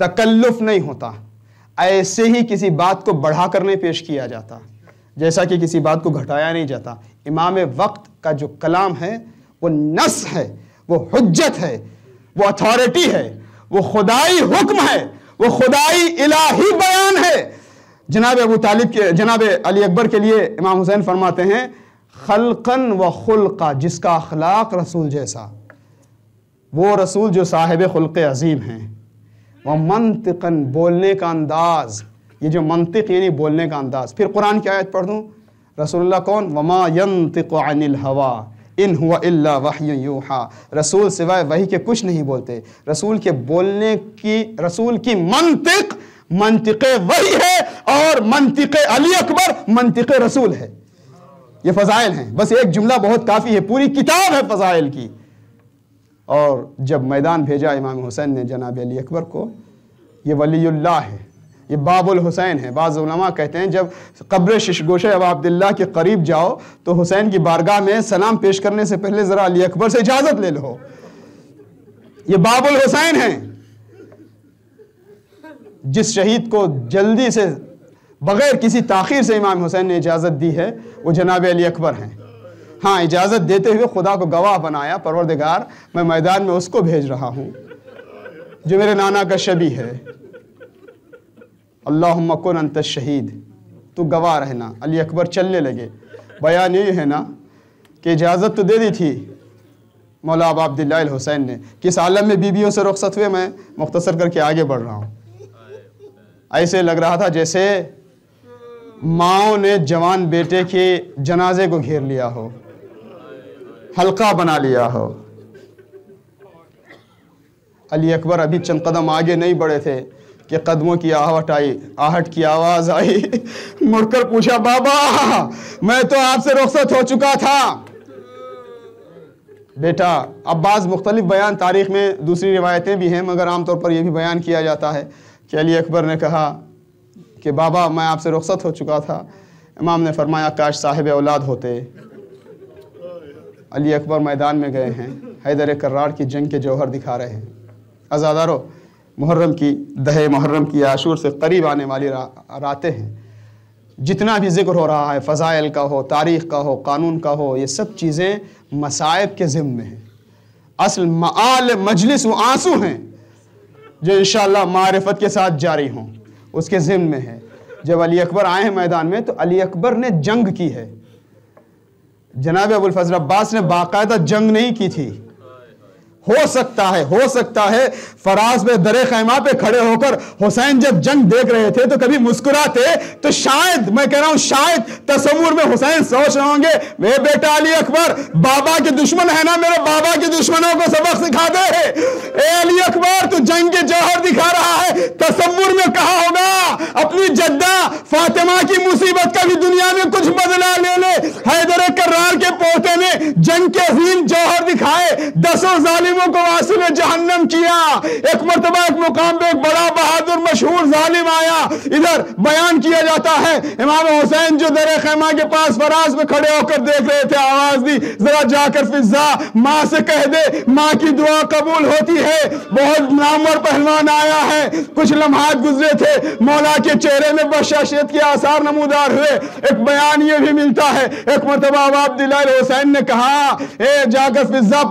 تکلف نہیں ہوتا، ایسے ہی کسی بات کو بڑھا کر نہیں پیش کیا جاتا، جیسا کہ کسی بات کو گھٹایا نہیں جاتا. امام وقت کا جو کلام ہے وہ نص ہے، وہ حجت ہے، وہ اتھارٹی ہے، وہ خدائی حکم ہے، وہ خدائی الہی بیان ہے. جناب ابو طالب کے جناب علی اکبر کے لیے امام حسین فرماتے ہیں خلقن و خلقا، جس کا اخلاق رسول جیسا، وہ رسول جو صاحب خلق عظیم ہیں. وہ منطقاً، بولنے کا انداز، یہ جو منطق یعنی بولنے کا انداز. پھر قرآن کی آیت پڑھ دوں، رسول اللہ کون؟ وما ينطق عن الهوى ان هو الا وحی یوحا. رسول سوائے وحی کے کچھ نہیں بولتے. رسول کے بولنے کی، رسول کی منطق وحی ہے، اور منطق علی اکبر منطق رسول ہے. یہ فضائل ہیں، بس ایک جملہ بہت کافی ہے، پوری کتاب ہے فضائل کی. اور جب میدان بھیجا امام حسین نے جناب علی اکبر کو، یہ ولی اللہ ہے، یہ باب الحسین ہے. بعض علماء کہتے ہیں جب قبر ششگوشہ ابا عبداللہ کے قریب جاؤ تو حسین کی بارگاہ میں سلام پیش کرنے سے پہلے ذرا علی اکبر سے اجازت لے لو. یہ باب الحسین ہیں. جس شہید کو جلدی سے بغیر کسی تاخیر سے امام حسین نے اجازت دی ہے وہ جناب علی اکبر ہیں. ہاں، اجازت دیتے ہوئے خدا کو گواہ بنایا، پروردگار میں میدان میں اس کو بھیج رہا ہوں جو میرے نانا کا شبیہ ہے. اللہم کن انت الشہید، تو گواہ رہنا. علی اکبر چلنے لگے. بیان یہ ہے نا کہ اجازت تو دے دی تھی مولا ابا عبداللہ الحسین نے. کس عالم میں بیویوں سے رخصت ہوئے میں مختصر کر کے آگے بڑھ رہا ہوں. ایسے لگ رہا تھا جیسے ماؤں نے جوان بیٹے کے جنازے کو گھیر لیا ہو، حلقہ بنا لیا ہو. علی اکبر ابھی چند قدم آگے نہیں بڑھے تھے کہ قدموں کی آہٹ کی آواز آئی. مڑ کر پوچھا بابا میں تو آپ سے رخصت ہو چکا تھا. بیٹا، اب بعض مختلف بیان تاریخ میں دوسری روایتیں بھی ہیں، مگر عام طور پر یہ بھی بیان کیا جاتا ہے کہ علی اکبر نے کہا کہ بابا میں آپ سے رخصت ہو چکا تھا. امام نے فرمایا کاش صاحب اولاد ہوتے. علی اکبر میدان میں گئے ہیں، حیدر کرار کی جنگ کے جوہر دکھا رہے ہیں. عزادارو، محرم کی دہ محرم کی عاشور سے قریب آنے والی راتیں ہیں. جتنا بھی ذکر ہو رہا ہے، فضائل کا ہو، تاریخ کا ہو، قانون کا ہو، یہ سب چیزیں مصائب کے ضمن میں ہیں. اصل معال مجلس و آنسو ہیں جو انشاءاللہ معرفت کے ساتھ جاری ہوں، اس کے ضمن میں ہے. جب علی اکبر آئے ہیں میدان میں تو علی اکبر نے جنگ کی ہے. جناب ابو الفضل عباس نے باقاعدہ جنگ نہیں کی تھی. ہو سکتا ہے فراز میں در خیمہ پہ کھڑے ہو کر حسین جب جنگ دیکھ رہے تھے تو کبھی مسکراتے تو شاید، میں کہہ رہا ہوں شاید، تصور میں حسین سوچ رہے ہوں گے میرے بیٹا علی اکبر بابا کے دشمن ہے نا، میرے بابا کے دشمنوں کو سبق سکھا دے. اے علی اکبر تو جنگ کے جوہر دکھا رہا ہے. تصور میں کہا ہوگا اپنی جدہ فاطمہ کی مصیبت کا بھی دنیا میں کچھ بدلا لے لے. حیدر کرار کے پوتے نے جنگ کے عظیم جوہر دکھائے، 10 ظالموں کو واصل جہنم کیا. ایک مرتبہ ایک مقام پہ ایک بڑا بہادر مشہور ظالم آیا. ادھر بیان کیا جاتا ہے امام حسین جو در خیمہ کے پاس فراز میں کھڑے ہو کر دیکھ رہے تھے، آواز دی ذرا جا کر فضا ماں سے کہہ دے ماں کی دعا قبول ہوتی ہے. بہت نامور پہلوان آیا ہے. کچھ لمحات گزرے تھے، مولا کے چہرے میں بشاشیت کے آثار نمودار ہوئے. ایک بیان یہ بھی ملتا ہے ایک مرتبہ ابا عبداللہ الحسین نے کہا اے جا کر فضا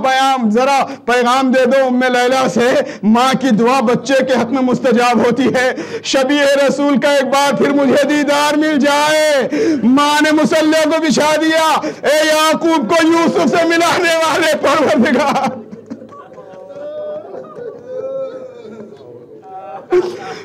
ذرا پیغام دے دو ام لیلہ سے، ماں کی دعا بچے کے حق میں مستجاب ہوتی ہے. شبیہ رسول کا ایک بار پھر مجھے دیدار مل جائے. ماں نے مصلی کو بچھا دیا. اے یعقوب کو یوسف سے ملانے والے پروردگار،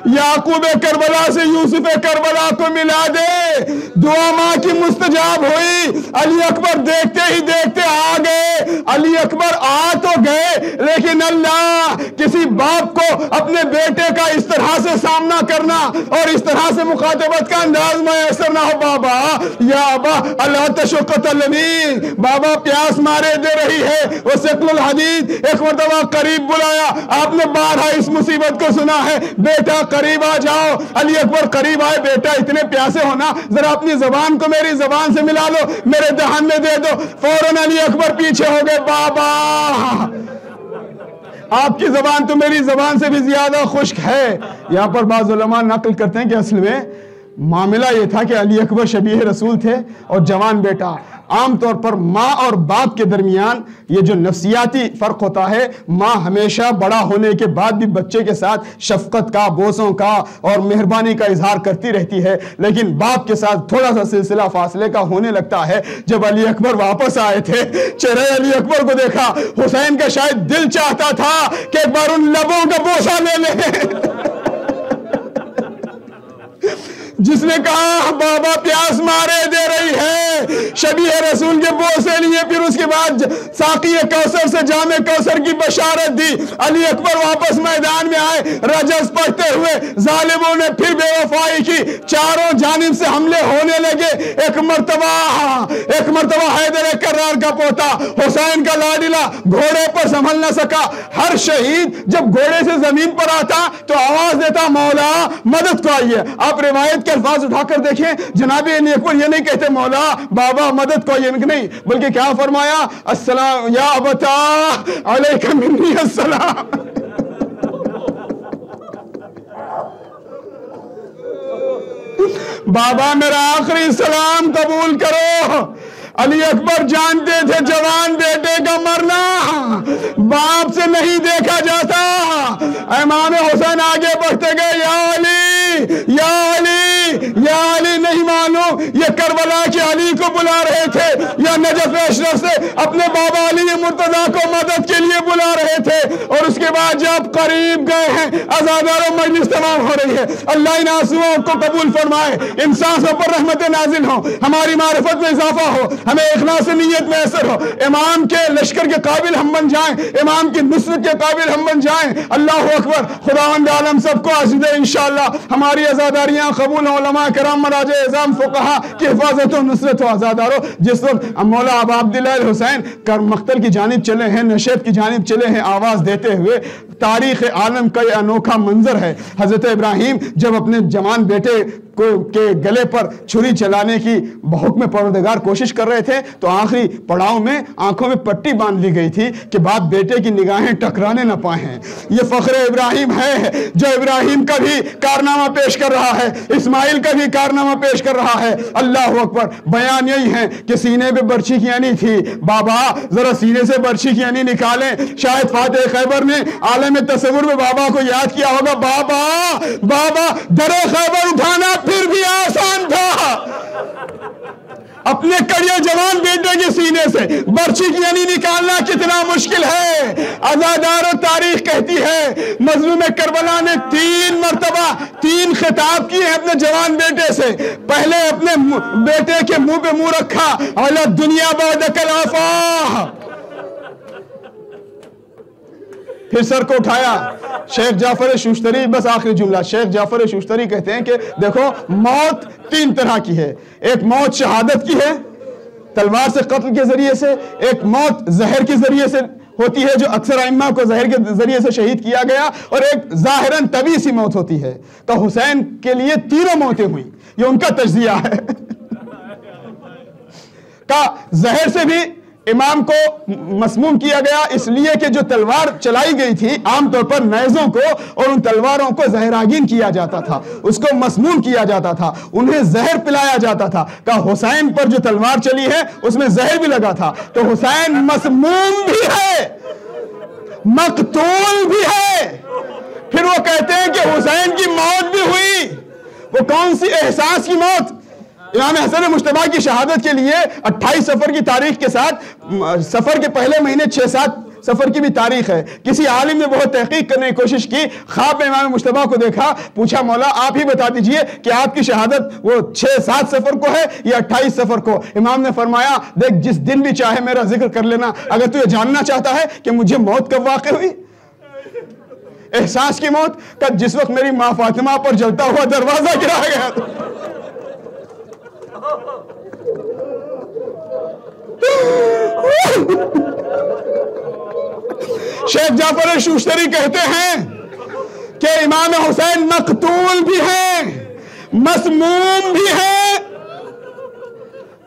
یعقوب کربلا سے یوسف کربلا کو ملا دے. دعا ماں کی مستجاب ہوئی. علی اکبر دیکھتے ہی دیکھتے آ گئے. علی اکبر آ تو گئے لیکن اللہ، کسی باپ کو اپنے بیٹے کا اس طرح سے سامنا کرنا اور اس طرح سے مخاطبت کا انداز میسر نہ ہو. بابا یا ابا اللہ تشقت المی، بابا پیاس مارے دے رہی ہے. وہ ثقل الحدید ایک مرتبہ قریب بلایا. آپ نے بارہا اس مصیبت کو سنا ہے. بیٹا قریب آ جاؤ. علی اکبر قریب آئے. بیٹا اتنے پیاسے ہونا, ذرا اپنی زبان کو میری زبان سے ملا لو, میرے دہان میں دے دو. فوراً علی اکبر پیچھے ہو گئے. بابا آپ کی زبان تو میری زبان سے بھی زیادہ خشک ہے. یہاں پر بعض علماء نقل کرتے ہیں کہ اصل میں معاملہ یہ تھا کہ علی اکبر شبیہ رسول تھے اور جوان بیٹا. عام طور پر ماں اور باپ کے درمیان یہ جو نفسیاتی فرق ہوتا ہے, ماں ہمیشہ بڑا ہونے کے بعد بھی بچے کے ساتھ شفقت کا, بوسوں کا اور مہربانی کا اظہار کرتی رہتی ہے, لیکن باپ کے ساتھ تھوڑا سا سلسلہ فاصلے کا ہونے لگتا ہے. جب علی اکبر واپس آئے تھے, چہرے علی اکبر کو دیکھا, حسین کا شاید دل چاہتا تھا کہ ایک بار ان لبوں کا بوسہ لے لیں. جس نے کہا بابا پیاس مارے دے رہی ہے, شبیہ رسول کے بوسے لیے, پھر اس کے بعد ساقی کوثر سے جام کوثر کی بشارت دی. علی اکبر واپس میدان میں آئے, رجز پڑھتے ہوئے. ظالموں نے پھر بے وفائی کی, چاروں جانب سے حملے ہونے لگے. ایک مرتبہ حیدر کرار کا پوتا حسین کا لاڈلا گھوڑے پر سنبھل نہ سکا. ہر شہید جب گھوڑے سے زمین پر آتا تو آواز دیتا مولا مدد کو آئیے. آپ روایت کے الفاظ اٹھا کر دیکھیں, جناب علی اکبر یہ نہیں کہتے مولا بابا مدد کو آئیے, نہیں, بلکہ کیا فرمایا, السلام یا ابتا علیک منی السلام. بابا میرا آخری سلام قبول کرو. علی اکبر جانتے تھے جوان بیٹے کا مرنا باپ سے نہیں دیکھا جاتا. امام حسین آگے بڑھتے گئے, یا علی یا علی یا علی, نہیں معلوم یہ کربلا کے علی کو بلا رہے تھے یا نجف اشرف سے اپنے بابا علی مرتضیٰ کو مدد کے لیے بلا رہے تھے. اور اس کے بعد جب قریب گئے ہیں, عزاداروں مجلس تمام ہو رہی ہے. اللہ ان آنسوؤں کو قبول فرمائے, انسان پر رحمت نازل ہو, ہماری معرفت میں اضافہ ہو, ہمیں اخلاص نیت میں اثر ہو, امام کے لشکر کے قابل ہم بن جائیں, امام کی نصرت کے قابل ہم بن جائیں. اللہ اکبر. خداوند عالم سب کو عزیز انشاءاللہ ہماری عزاداریاں قبول ہوں. علماء کرام مراجع اعظام فقہا کی حفاظت و نصرت ہو. عزاداروں جس وقت مولا ابا عبداللہ الحسین مقتل کی جانب چلے ہیں, نشیب کی جانب چلے ہیں آواز دیتے ہوئے, تاریخ عالم کا یہ انوکھا منظر ہے. حضرت ابراہیم جب اپنے جوان بیٹے کے گلے پر چھری چلانے کی بحکم پروردگار کوشش کر رہے تھے تو آخری پڑاؤ میں آنکھوں میں پٹی باندھ لی گئی تھی کہ باپ بیٹے کی نگاہیں ٹکرانے نہ پائیں. یہ فخر ابراہیم ہے جو ابراہیم کا بھی کارنامہ پیش کر رہا ہے, اسماعیل کا بھی کارنامہ پیش کر رہا ہے. اللہ اکبر. بیان یہی ہے کہ سینے پہ برچھی کی انی تھی. بابا ذرا سینے سے برچھی کی انی نکالیں. شاید فاتح خیبر نے عالم تصور میں بابا کو یاد کیا ہوگا. بابا در خیبر اٹھانا پھر بھی آسان تھا, اپنے کڑیے جوان بیٹے کے سینے سے برچھی کی انی نکالنا کتنا مشکل ہے. عزادار و تاریخ کہتی ہے مظلوم کربلا نے 3 مرتبہ 3 خطاب کیے ہیں اپنے جوان بیٹے سے. پہلے اپنے بیٹے کے منہ پہ منہ رکھا, اعلی دنیا بعد کلافا, پھر سر کو اٹھایا. شیخ جعفر شوشتری, بس آخری جملہ, شیخ جعفر شوشتری کہتے ہیں کہ دیکھو موت 3 طرح کی ہے. ایک موت شہادت کی ہے, تلوار سے قتل کے ذریعے سے. ایک موت زہر کے ذریعے سے ہوتی ہے جو اکثر ائمہ کو زہر کے ذریعے سے شہید کیا گیا, اور ایک ظاہراً طبیعی سی موت ہوتی ہے. تو حسین کے لیے 3 موتیں ہوئیں, یہ ان کا تجزیہ ہے. کا زہر سے بھی امام کو مسموم کیا گیا اس لیے کہ جو تلوار چلائی گئی تھی عام طور پر نیزوں کو اور ان تلواروں کو زہراگین کیا جاتا تھا, اس کو مسموم کیا جاتا تھا, انہیں زہر پلایا جاتا تھا. کہ حسین پر جو تلوار چلی ہے اس میں زہر بھی لگا تھا, تو حسین مسموم بھی ہے, مقتول بھی ہے. پھر وہ کہتے ہیں کہ حسین کی موت بھی ہوئی. وہ کون سی احساس کی موت؟ امام حسن مجتبی کی شہادت کے لیے 28 سفر کی تاریخ کے ساتھ سفر کے پہلے مہینے 6-7 سفر کی بھی تاریخ ہے. کسی عالم نے بہت تحقیق کرنے کی کوشش کی, خواب میں امام مجتبی کو دیکھا, پوچھا مولا آپ ہی بتا دیجئے کہ آپ کی شہادت وہ 6-7 سفر کو ہے یا 28 سفر کو. امام نے فرمایا دیکھ جس دن بھی چاہے میرا ذکر کر لینا, اگر تو یہ جاننا چاہتا ہے کہ مجھے موت کب واقع ہوئی, احساس کی موت کا جس وقت میری ماں فاطمہ پر جلتا ہوا دروازہ گرایا گیا. شیخ جعفر شوشتری کہتے ہیں کہ امام حسین مقتول بھی ہیں، مسموم بھی ہیں،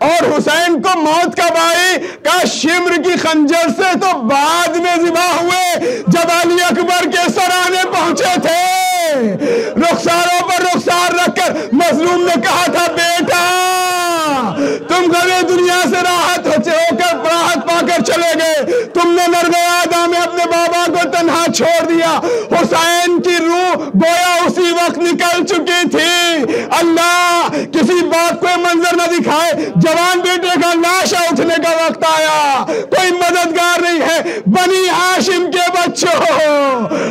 اور حسین کو موت کب آئی؟ کا شمر کی خنجر سے تو بعد میں ذبح ہوئے، جب علی اکبر کے سرانے پہنچے تھے، رخساروں پر رخسار رکھ کر مظلوم نے کہا تھا بیٹا تم غم دنیا سے راحت پا کر چلے گئے، تم نے نرگیادہ میں اپنے بابا کو تنہا چھوڑ دیا۔ حسین کی روح گویا اسی وقت نکل چکی تھی۔ اللہ کسی باپ کو منظر نہ دکھائے، جوان بیٹے کا لاشا اٹھنے کا وقت آیا، کوئی مددگار نہیں ہے، بنی ہاشم کے بچوں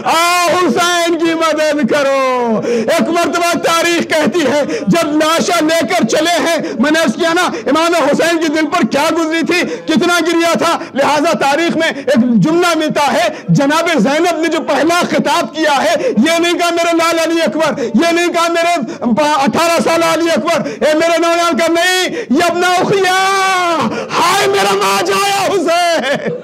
آ حسین کی مدد کرو۔ ایک مرتبہ تاریخ کہتی ہے جب لاشا لے کر چلے ہیں، میں نے اس کیا نا امام حسین کے دل پر کیا گزری تھی، کتنا گریا تھا، لہٰذا تاریخ میں ایک جملہ ملتا ہے، جناب زینب نے جو پہلا خطاب کیا ہے، یہ نہیں کہا میرے لال علی اکبر، یہ نہیں کہا میرے 18 سال علی اکبر، اے میرے نوجوان کا نہیں، یبنا اخیا، ہائے میرا ماں جایا حسین۔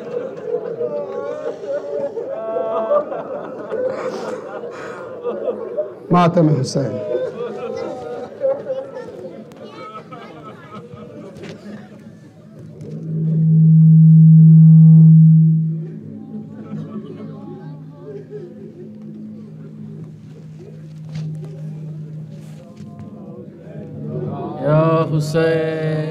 ماتم حسین۔ یا حسین